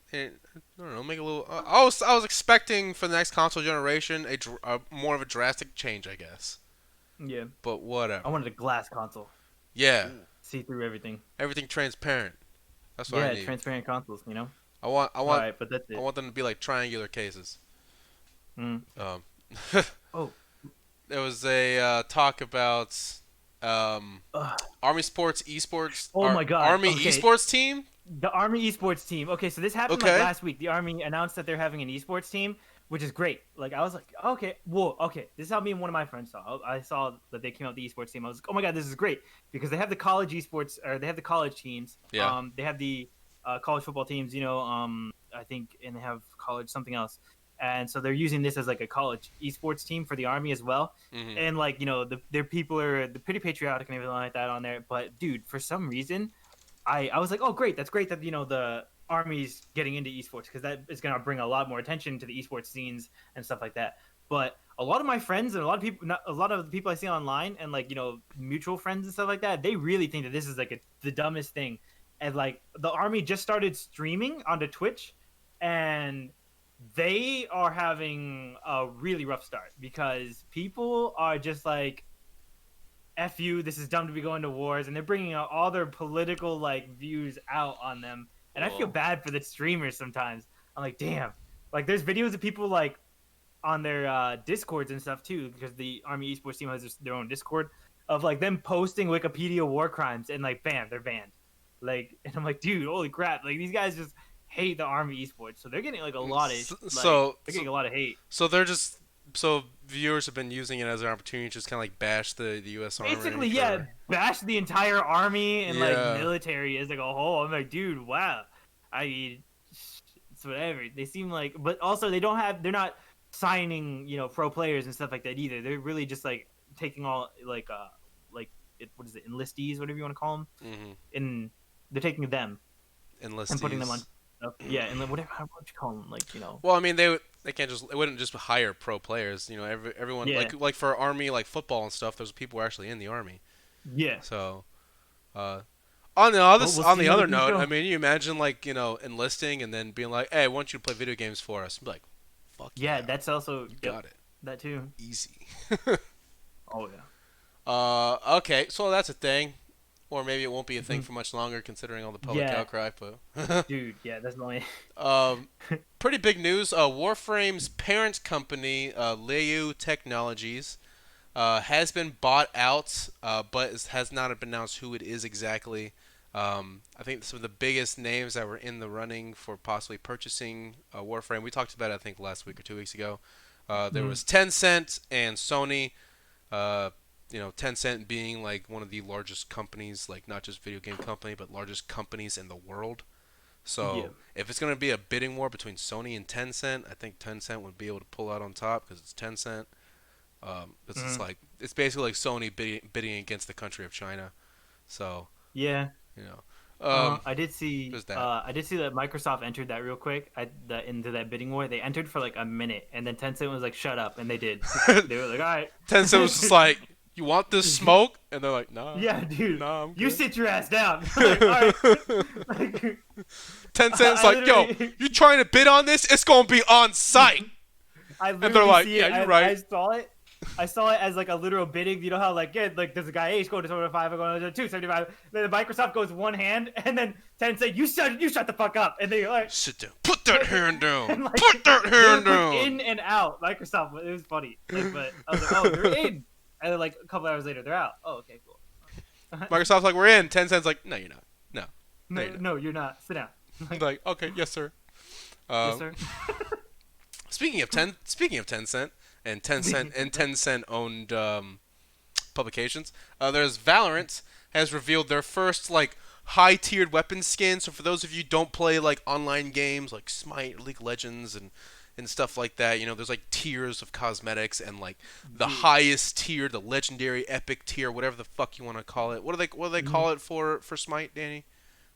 don't know, make a little. I was expecting for the next console generation a more of a drastic change, I guess. Yeah, But I whatever. wanted a glass console, Yeah, Ooh. see through everything. everything transparent. That's what I Yeah, need. transparent consoles. You know. I want. I All want. right, but that's I it. want them to be like triangular cases. Mm. Um, Oh. there was a talk about Ugh. Army Sports esports. Oh my God, Army okay. esports team. The Army esports team. Okay, so this happened Okay. like last week. The Army announced that they're having an esports team, which is great. Like I was like, okay, whoa, okay. This is how me and one of my friends saw. I saw that they came out with the esports team. I was like, oh my God, this is great because they have the college esports, or they have the college teams. Yeah. They have the college football teams. You know, I think, and they have college something else. And so they're using this as like a college esports team for the Army as well. Hmm. And like their people are pretty patriotic and everything like that on there. But dude, for some reason I was like, oh great, that's great that the Army's getting into esports because that is going to bring a lot more attention to the esports scenes and stuff like that. But a lot of my friends and a lot of people, not, a lot of the people I see online and like mutual friends and stuff like that, they really think that this is like the dumbest thing. And like the Army just started streaming onto Twitch, and they are having a really rough start because people are just like, F you, this is dumb to be going to wars, and they're bringing out all their political like views out on them, and I feel Whoa. bad for the streamers sometimes. I'm like, damn, like there's videos of people like on their discords and stuff too, because the Army esports team has their own Discord of like them posting Wikipedia war crimes, and like bam, they're banned. Like, and I'm like, dude, holy crap! Like these guys just hate the Army esports, so they're getting like a lot of they're getting a lot of hate. So they're just so viewers have been using it as an opportunity to just kind of like bash the U.S. Army. Basically, for- yeah, bash the entire army and like Yeah. military as like a whole. I'm like, dude, wow. I mean, it's whatever. They seem like, but also they're not signing, pro players and stuff like that either. They're really just like taking all what is it, enlistees, whatever you want to call them, Mhm. and they're taking them Enlistees. and putting them on stuff. Yeah, and then whatever, how would you call them? Well, I mean, they can't just they wouldn't just hire pro players. You know, everyone Yeah. like for army like football and stuff. There's people who are actually in the army. Yeah. So, on the other We'll on see the how other things note, go. I mean, you imagine like enlisting and then being like, hey, I want you to play video games for us. I'm like, fuck Yeah, that's also got it, that too. easy. Oh yeah. Okay, so that's a thing. or maybe it won't be a thing Mhm. for much longer, considering all the public Yeah, outcry. But dude. Yeah, that's the only. pretty big news. Warframe's parent company, Leu Technologies, has been bought out, but has not been announced who it is exactly. I think some of the biggest names that were in the running for possibly purchasing Warframe, we talked about it, I think, last week or 2 weeks ago. There Mhm. was Tencent and Sony. Uh, Tencent being like one of the largest companies, like not just video game company, but largest companies in the world. Yeah. So if it's going to be a bidding war between Sony and Tencent, I think Tencent would be able to pull out on top because it's Tencent. This is Mhm. like it's basically like Sony bidding against the country of China. So Yeah. you know, I did see. there's that. I did see that Microsoft entered that real quick. Into that bidding war. They entered for like a minute, and then Tencent was like, "Shut up," and they did. They were like, "All right." Tencent was just like, "You want this smoke?" And they're like, "Nah, Yeah, dude. nah, I'm You good." sit your ass down. Like, all right. Like, Tencent's I like, "Yo, literally, you trying to bid on this? It's gonna be on site." I And they're literally like, see "Yeah, it you're as right." I saw it. I saw it as like a literal bidding. You know how like yeah, like there's a guy H going to 205, I'm going to 275. Then Microsoft goes one hand, and then Tencent, you shut the fuck up, and they like Sit down. Put that hand down. and Put like that they were hand quick down. in and out. Microsoft, it was funny. Like, but I was like, oh, they're in, and then like a couple hours later, they're out. Oh, okay, cool. Microsoft's like, "We're in." Tencent's like, "No, you're not. No, no, you're No, not." no, you're not. Sit down. I'm Like, like, "Okay, yes, sir." yes, Um, sir. speaking of Tencent and Tencent owned publications, there's Valorant has revealed their first like high tiered weapon skin. So for those of you who don't play like online games like Smite, League of Legends, and stuff like that, there's like tiers of cosmetics and like the Dude. highest tier, the legendary epic tier, whatever the fuck you want to call it. What do they Mhm. call it for Smite, Danny?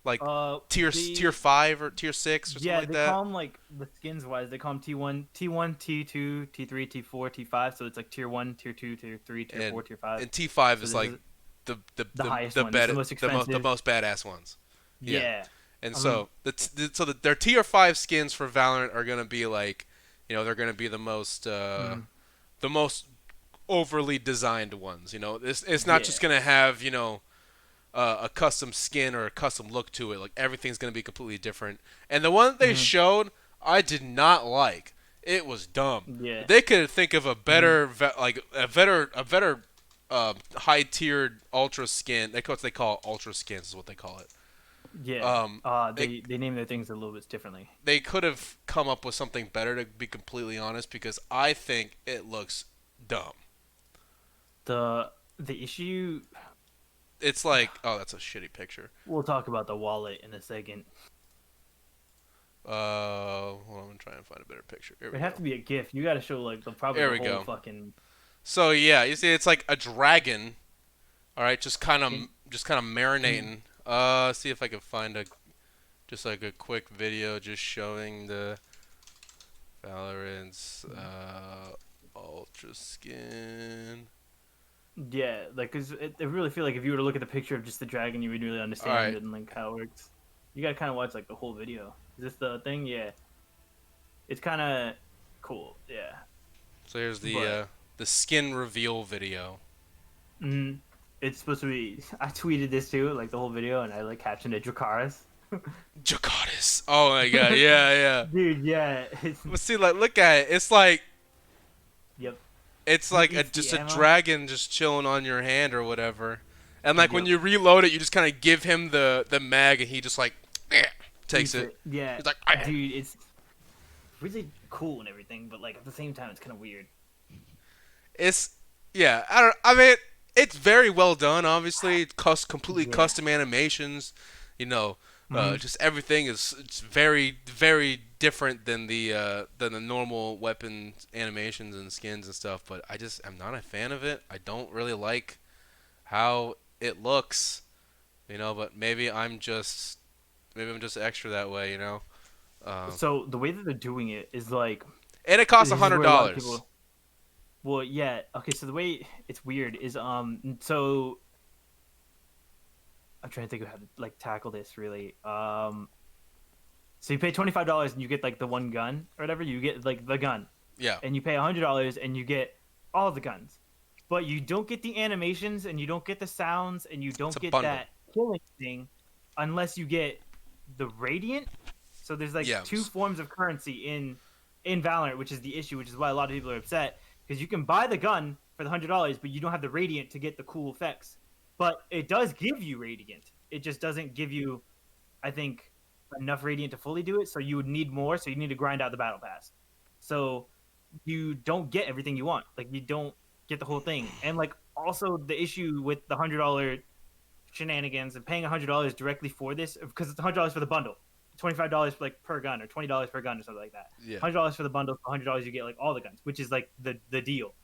Like Uh, tier the 5 or tier 6 or something Yeah, like they that. call them like the skins wise. They call them T1, T2, T3, T4, T5. So it's like tier 1, tier 2, tier 3, tier 4, and tier 5. and T5 So is this like is the the the the highest the one. It's bad the most the expensive. most badass ones. Yeah. Yeah. And I mean, so their tier 5 skins for Valorant are going to be like, they're going to be mm, the most overly designed ones. It's not just yeah. going to have, a custom skin or a custom look to it. Like everything's going to be completely different. And the one that they hmm showed, I did not like. It was dumb. Yeah. They could think of a hmm better, a better high tiered ultra skin. That's what they call it, ultra skins is what they call it. Yeah. Um, they They name their things a little bit differently. they could have come up with something better, to be completely honest, because I think it looks dumb. The issue. It's like, oh, that's a shitty picture. We'll talk about the wallet in a second. Hold on, I'm trying to find a better picture. Here we It'd have go. to be a GIF. You got to show like probably Here the we whole go. fucking So yeah, you see, it's like a dragon. All right, skin. just kind of Mhm. marinating. See if I can find just like a quick video just showing the Valorant's ultra skin. Yeah, like, cause I really feel like if you were to look at the picture of just the dragon, you would really All understand right, it and like how it works. You gotta kind of watch like the whole video. Is this the thing? Yeah, it's kind of cool. Yeah, so here's but the skin reveal video. mm, it's supposed to be. I tweeted this too, like the whole video, and I like captioned it Dracaris. Jakartas. Oh my god, yeah, yeah. Dude, yeah, But see, like, look at it. It's like yep. it's He like eats just the a ammo. dragon just chilling on your hand or whatever. And like when Yep. you reload it, you just kind of give him the mag, and he just like takes Eats it. Yeah, He's like, dude, it's really cool and everything, but like at the same time, it's kind of weird. it's yeah. I don't. I mean, it's very well done. Obviously, it's completely Yeah. custom animations. You know, hmm just everything is it's very very different than the normal weapon animations and skins and stuff. But I just am not a fan of it. I don't really like how it looks. But maybe I'm just extra that way. So the way that they're doing it is like And it costs a this is hundred where a lot of dollars. people. Well, yeah. Okay, so the way it's weird is so I'm trying to think of how to like tackle this really. So you pay $25 and you get like the one gun or whatever. You get like the gun, Yeah, and you pay $100 and you get all the guns, but you don't get the animations and you don't get the sounds and you it's don't a get bundle. that killing thing unless you get the radiant. So there's like Yeah. two forms of currency in Valorant, which is the issue, which is why a lot of people are upset because you can buy the gun for the $100, but you don't have the radiant to get the cool effects. But it does give you radiant. It just doesn't give you, I think, enough radiant to fully do it. So you would need more. So you need to grind out the battle pass. So you don't get everything you want. Like you don't get the whole thing. And like also the issue with the $100 shenanigans and paying $100 directly for this because it's $100 for the bundle, $25 like per gun or $20 per gun or something like that. Yeah. $100 for the bundle, $100 you get like all the guns, which is like the deal.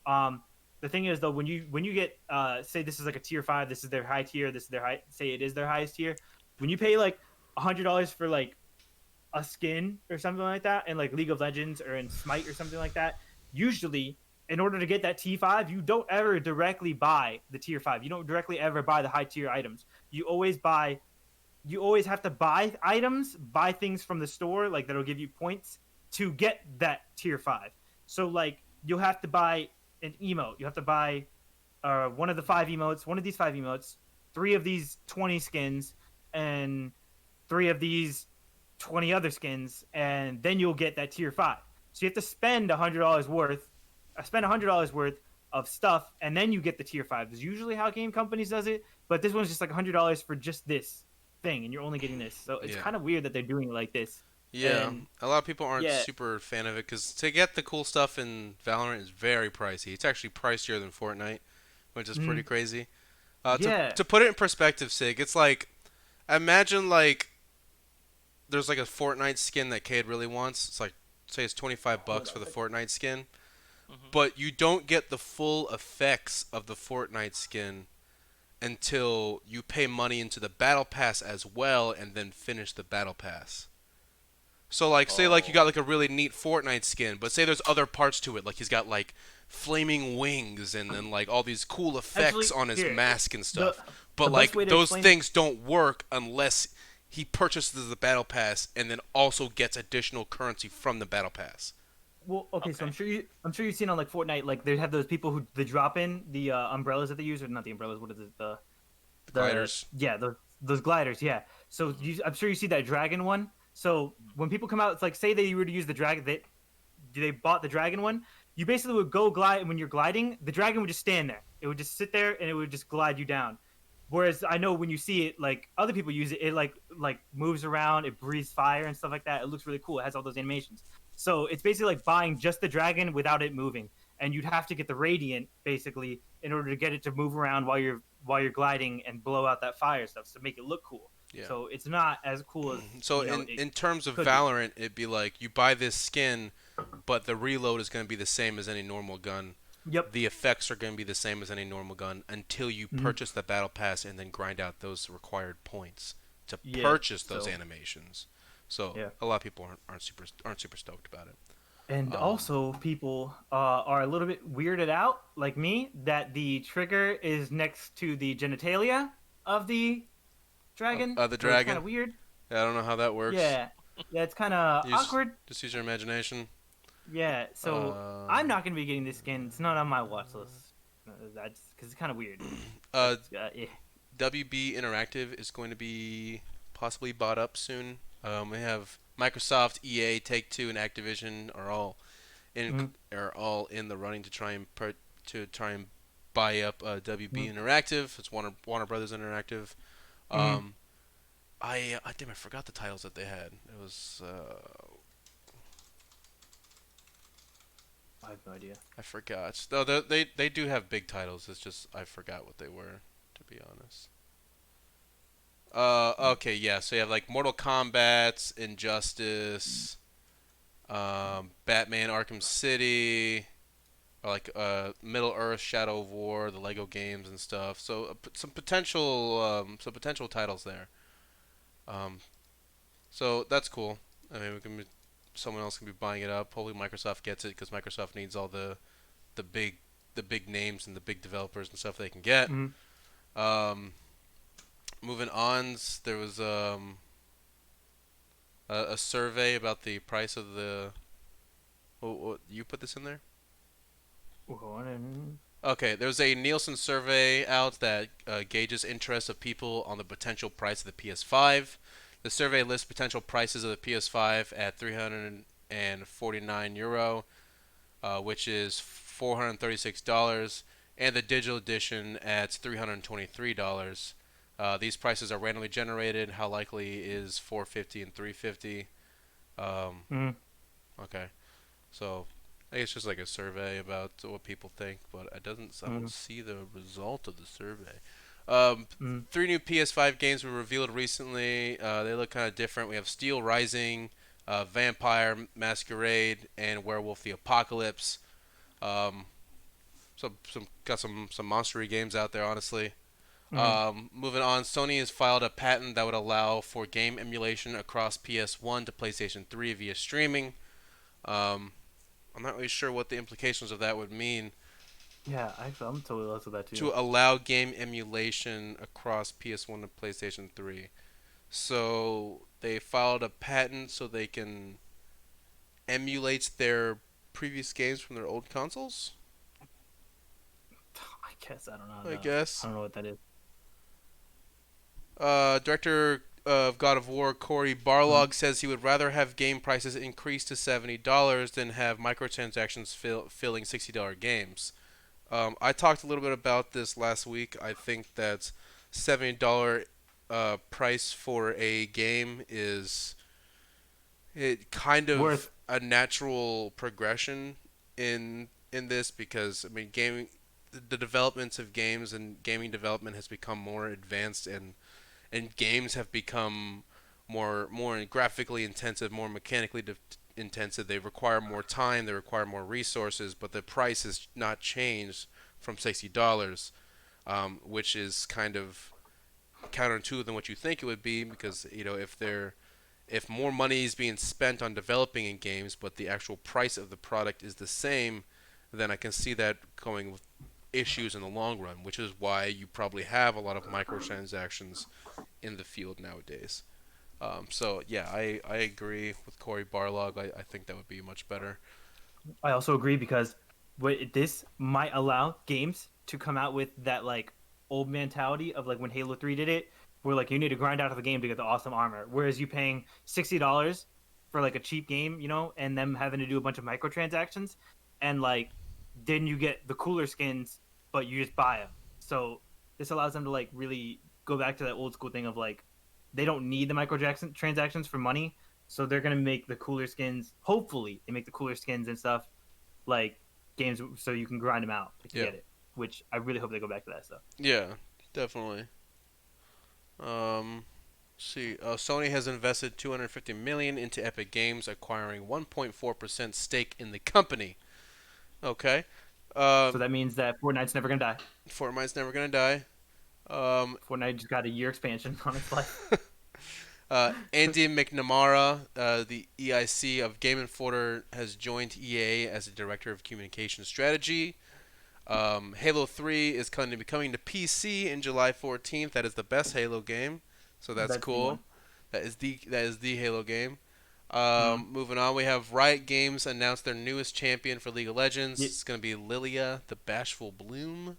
Um, the thing is though, when you get say this is like a tier 5, this is their high tier, this is their high, say it is their highest tier. When you pay like $100 for like a skin or something like that in like League of Legends or in Smite or something like that, usually in order to get that T5, you don't ever directly buy the tier 5. You don't directly ever buy the high tier items. You always have to buy items, buy things from the store like that'll give you points to get that tier 5. So like you'll have to buy an emote. You have to buy one of the 5 emotes, one of these 5 emotes, 3 of these 20 skins, and 3 of these 20 other skins, and then you'll get that tier 5. So you have to spend $100 worth of stuff, and then you get the tier 5. Is usually how game companies does it, but this one's just like $100 for just this thing, and you're only getting this. So it's Yeah. kind of weird that they're doing it like this. Yeah, And a lot of people aren't yeah, super fan of it because to get the cool stuff in Valorant is very pricey. It's actually pricier than Fortnite, which is pretty mm, crazy. yeah, To put it in perspective, Sig, it's like imagine like there's like a Fortnite skin that Cade really wants. It's like say it's 25 hold bucks for on. the Fortnite skin, Hmm. but you don't get the full effects of the Fortnite skin until you pay money into the battle pass as well and then finish the battle pass. So like say like you got Oh. like a really neat Fortnite skin, but say there's other parts to it, like he's got like flaming wings and then like all these cool effects Actually, on his here mask and the stuff. the But best like way to those explain it. things don't work unless he purchases the battle pass and then also gets additional currency from the battle pass. Well, okay, so Okay. I'm sure you've seen on like Fortnite, like they have those people who they drop in the umbrellas that they use, or not the umbrellas. What is it? The The gliders. yeah, those gliders. Yeah. So I'm sure you see that dragon one. So when people come out, it's like say they were to use the dragon, they bought the dragon one. You basically would go glide, and when you're gliding, the dragon would just stand there. It would just sit there, and it would just glide you down. Whereas I know when you see it, like other people use it, it like moves around, it breathes fire and stuff like that. It looks really cool. It has all those animations. So it's basically like buying just the dragon without it moving, and you'd have to get the radiant basically in order to get it to move around while you're gliding and blow out that fire stuff to make it look cool. Yeah. So it's not as cool as So it in terms of could be. Valorant, it'd be like you buy this skin, but the reload is going to be the same as any normal gun. Yep. The effects are going to be the same as any normal gun until you Mhm. purchase the battle pass and then grind out those required points to Yeah. purchase those So animations. So yeah. a lot of people aren't super stoked about it. And Um, also, people are a little bit weirded out, like me, that the trigger is next to the genitalia of the dragon. the So it's kind dragon. of weird. Yeah, I don't know how that works. Yeah, yeah, it's kind of Use awkward. just use your imagination. Yeah, so I'm Um, not gonna be getting this skin. It's not on my watch list. That's because it's kind of weird. uh, It's yeah. WB Interactive is going to be possibly bought up soon. We have Microsoft, EA, Take Two, and Activision Mhm, are all in the running to try and buy up WB mhm, Interactive. It's Warner Brothers Interactive. mhm. Um, I damn I forgot the titles that they had. It was I have no idea. I forgot. No, they do have big titles. It's just I forgot what they were, to be honest. Okay, yeah. So you have like Mortal Kombat, Injustice, Batman: Arkham City, or like Middle Earth: Shadow of War, the Lego games and stuff. So some potential titles there. Um, so that's cool. I mean, someone else can be buying it up. Hopefully, Microsoft gets it because Microsoft needs all the big the big names and the big developers and stuff they can get. Mhm, Um, moving on, there was a survey about the price of the. What, you put this in there? Hold on. Okay, there's a Nielsen survey out that gauges interest of people on the potential price of the PS5. The survey lists potential prices of the PS5 at 349 euro, which is $436, and the digital edition at $323. These prices are randomly generated. How likely is 450 and 350? Um, Mm, okay. So I guess it's just like a survey about what people think, but I don't mm, see the result of the survey. Um, mm. three new PS5 games were revealed recently. They look kind of different. We have Steel Rising, Vampire Masquerade, and Werewolf the Apocalypse. Um, some got some monstery games out there, honestly. Mm. Moving on, Sony has filed a patent that would allow for game emulation across PS1 to PlayStation 3 via streaming. Um, I'm not really sure what the implications of that would mean Yeah, I'm totally lost with that too. to allow game emulation across PS1 to PlayStation 3. So they filed a patent so they can emulate their previous games from their old consoles. I guess I don't know. I No, guess. I don't know what that is. Director of God of War Cory Mm. Barlog says he would rather have game prices increase to $70 than have microtransactions filling $60 games. I talked a little bit about this last week. I think that $70 price for a game is it kind of Worth. a natural progression in this because I mean gaming the developments of games and gaming development has become more advanced and games have become more graphically intensive, more mechanically intensive. They require more time, they require more resources, but the price has not changed from $60, which is kind of counterintuitive than what you think it would be because if more money is being spent on developing in games, but the actual price of the product is the same, then I can see that going with issues in the long run, which is why you probably have a lot of microtransactions in the field nowadays. So yeah, I agree with Corey Barlog. I think that would be much better. I also agree because this might allow games to come out with that like old mentality of like when Halo 3 did it, where like you need to grind out of the game to get the awesome armor. Whereas you paying $60 for like a cheap game, and them having to do a bunch of microtransactions, and like then you get the cooler skins, but you just buy them. So this allows them to like really go back to that old school thing of like they don't need the microtransactions for money, so they're gonna make the cooler skins. Hopefully, they make the cooler skins and stuff like games, so you can grind them out to Yeah, get it. Which I really hope they go back to that stuff. yeah, definitely. See, Sony has invested 250 million into Epic Games, acquiring 1.4% stake in the company. Okay. So Um, that means that Fortnite's never gonna die. Fortnite's never gonna die. Um, Fortnite just got a year expansion on its life. Andy McNamara, the EIC of Game Informer, has joined EA as the director of communication strategy. Halo 3 is going to be coming to PC in July 14th. That is the best Halo game, so that's That's the cool. one. That is the Halo game. Mm. Moving on, we have Riot Games announced their newest champion for League of Legends. Yeah, It's going to be Lilia, the Bashful Bloom,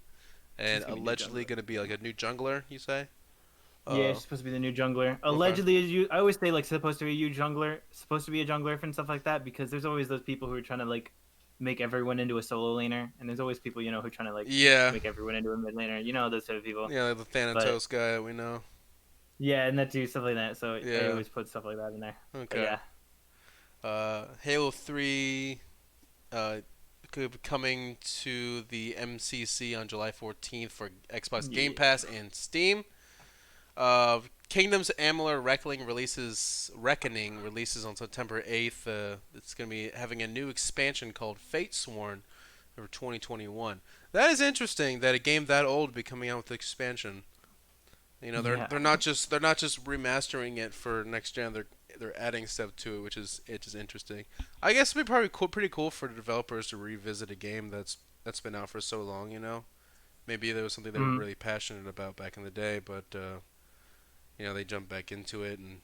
and she's gonna be new allegedly jungler. going to be like a new jungler. You say? Yeah, Uh, she's supposed to be the new jungler. okay. Allegedly, I always say like supposed to be a new jungler, supposed to be a jungler and stuff like that because there's always those people who are trying to like make everyone into a solo laner, and there's always people who are trying to like Yeah, make everyone into a mid laner. Those type of people. yeah, like the But Thanatos guy that we know. yeah, and that too stuff like that. So I Yeah. always put stuff like that in there. But Okay. yeah, Halo 3 uh, could be coming to the MCC on July 14th for Xbox Game yeah, Pass and Steam. Kingdoms Amalur Reckoning releases on September 8th. It's going to be having a new expansion called Fate Sworn for 2021. That is interesting that a game that old be coming out with expansion. yeah. They're not just remastering it for next gen. They're adding stuff to it, which is interesting. I guess it'd be probably cool, pretty cool for the developers to revisit a game that's been out for so long. Maybe there was something they were Mm. really passionate about back in the day, but they jumped back into it, and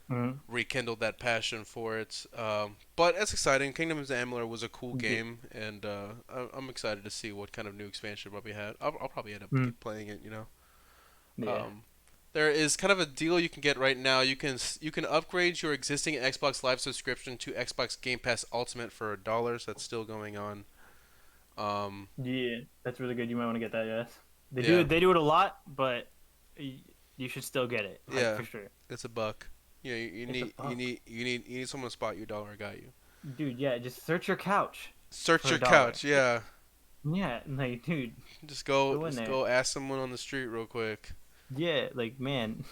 Mhm. rekindled that passion for it. But it's exciting. Kingdoms of Amalur was a cool Yeah. game, and I'm excited to see what kind of new expansion probably had. I'll probably end up Mhm. playing it. Yeah. Um, there is kind of a deal you can get right now. You can upgrade your existing Xbox Live subscription to Xbox Game Pass Ultimate for $1. So that's still going on. Um, Yeah. That's really good. You might want to get that. Yes. They do yeah, it. They do it a lot, but y- you should still get it, like yeah, for sure. it's a buck. You It's a need buck, you need someone to spot you. $1 got you. dude. Yeah. Just search your couch Search for a your dollar. couch. Yeah, Yeah. Like, dude, go in just there. go ask someone on the street real quick. Yeah. Like, man.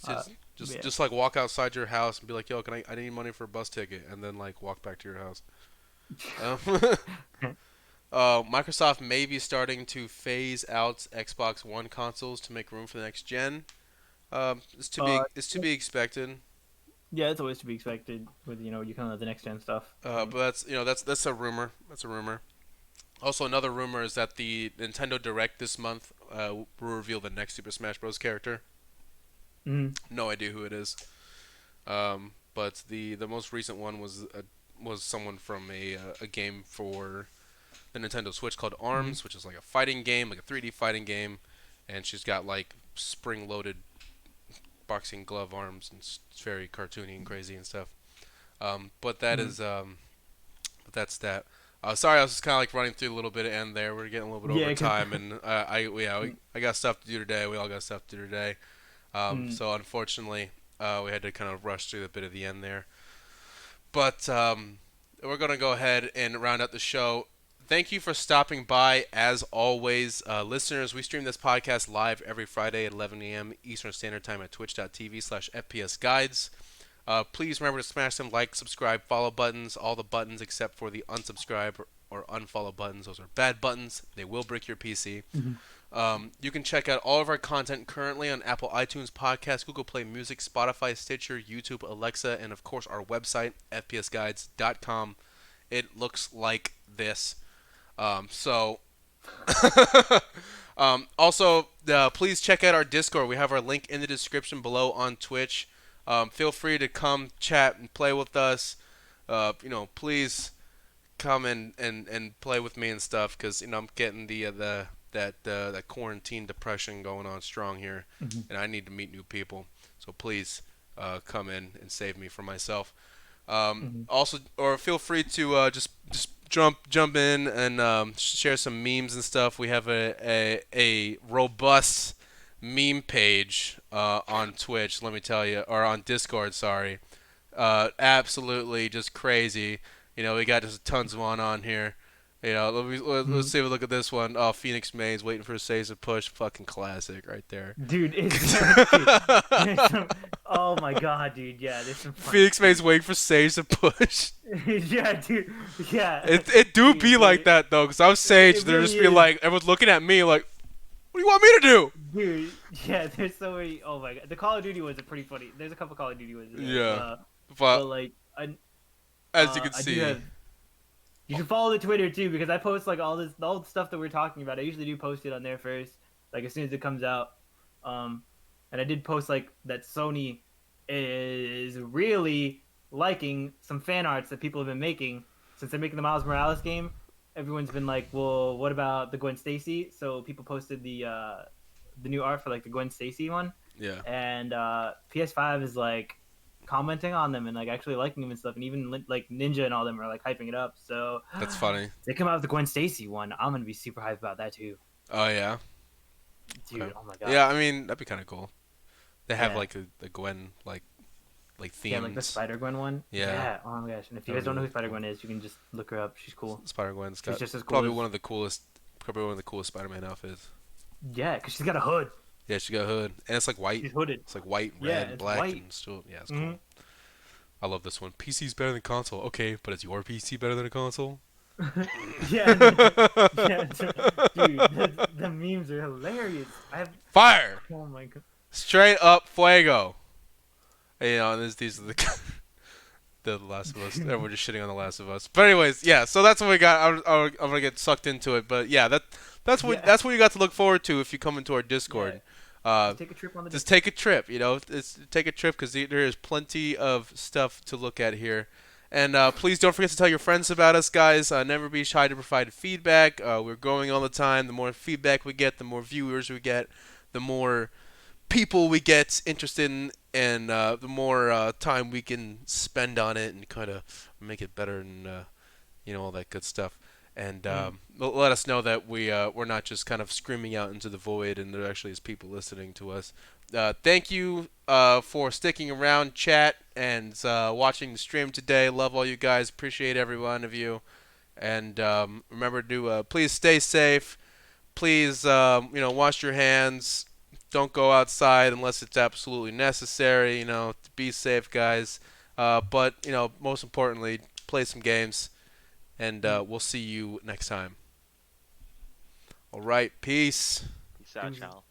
Uh. Just Yeah. just like walk outside your house and be like, "Yo, can I need money for a bus ticket," and then like walk back to your house. Um, Microsoft may be starting to phase out Xbox One consoles to make room for the next gen. uh. It's to be expected. Yeah. It's always to be expected with you kind of the next gen stuff. But that's that's a rumor. That's a rumor. Also, another rumor is that the Nintendo Direct this month will reveal the next Super Smash Bros. Character. Mm-hmm. No idea who it is. But the most recent one was someone from a game for the Nintendo Switch called Mm-hmm. Arms, which is like a fighting game, like a 3D fighting game, and she's got like spring-loaded boxing glove arms, and it's very cartoony and crazy and stuff. But that Mm-hmm. is but that's that. Sorry, I was just kind of like running through a little bit of end there. We're getting a little bit over Yeah. Cause. time, and I got stuff to do today. We all got stuff to do today. Mm. So unfortunately, we had to kind of rush through a bit of the end there. But we're gonna go ahead and round out the show. Thank you for stopping by. As always, listeners, we stream this podcast live every Friday at 11 a.m. Eastern Standard Time at twitch.tv/FPSGuides. Please remember to smash them like, subscribe, follow buttons, all the buttons except for the unsubscribe or unfollow buttons. Those are bad buttons. They will break your PC. Mm-hmm. You can check out all of our content currently on Apple iTunes Podcast, Google Play Music, Spotify, Stitcher, YouTube, Alexa, and of course our website, fpsguides.com. It looks like this. So, also, please check out our Discord. We have our link in the description below on Twitch. Feel free to come chat and play with us. Please come and play with me and stuff because I'm getting the that quarantine depression going on strong here, Mm-hmm. and I need to meet new people. So please come in and save me from myself. Mm-hmm. Also, or feel free to just jump in and share some memes and stuff. We have a robust meme page on Twitch. Let me tell you, or on Discord. Sorry, absolutely just crazy. We got just tons of one on here. Let's Mm-hmm. see. Look at this one. Oh, Phoenix Maze waiting for a saves to push. Fucking classic right there. Dude, dude, there's some. Oh my god, dude. Yeah, there's some funny Phoenix Maze shit. waiting for saves to push. Yeah, dude. Yeah, It do be dude. like that though, cause I'm Sage. It They're really just be is, like, everyone's looking at me like, what do you want me to do? dude. Yeah, there's so many. Oh my god, the Call of Duty ones are pretty funny. There's a couple Call of Duty ones. Yeah, But but like, as you can I do see, have. You should follow the Twitter too because I post like all the stuff that we're talking about. I usually do post it on there first, like as soon as it comes out. Um, and I did post like that Sony is really liking some fan arts that people have been making since they're making the Miles Morales game. Everyone's been like, "Well, what about the Gwen Stacy?" So people posted the new art for like the Gwen Stacy one, yeah, and PS5 is like commenting on them and like actually liking them and stuff, and even like Ninja and all them are like hyping it up. So that's funny. they come out with the Gwen Stacy one. I'm gonna be super hyped about that too, Oh yeah, dude. okay. Oh my god. Yeah, I mean that'd be kind of cool. They have Yeah. like the Gwen like Yeah, like the themes. Spider Gwen one. Yeah, Yeah. Oh my gosh. And if you that'd guys be don't know really who Spider cool. Gwen is, you can just look her up. She's cool. Spider Gwen's She's got just as cool probably as one of the coolest Spider-Man outfits. yeah, because she's got a hood. Yeah, she got a hood, and it's like white. She's hooded. It's like white, Yeah, red, it's black, white. and still yeah, it's hmm cool. I love this one. PC's better than console. Okay, but is your PC better than a console? Yeah, yeah, dude, the memes are hilarious. I have. Fire! Oh my god. Straight up fuego. And these are the the Last of Us. We're just shitting on the Last of Us. But anyways, yeah. So that's what we got. I'm gonna get sucked into it. But yeah, that's Yeah, what you got to look forward to if you come into our yeah. Discord. Uh, Just take a trip on the just Discord. take a trip. Take a trip because there is plenty of stuff to look at here. And please don't forget to tell your friends about us, guys. Never be shy to provide feedback. We're growing all the time. The more feedback we get, the more viewers we get, the more people we get interested in, and the more time we can spend on it and kind of make it better and all that good stuff. And Mm. let us know that we're not just kind of screaming out into the void, and there actually is people listening to us. Thank you for sticking around, chat, and watching the stream today. Love all you guys. Appreciate every one of you. And remember to please stay safe. Please, wash your hands. Don't go outside unless it's absolutely necessary. Be safe, guys. But most importantly, play some games, and Mm. we'll see you next time. All right, peace. Peace out, Deuces. y'all.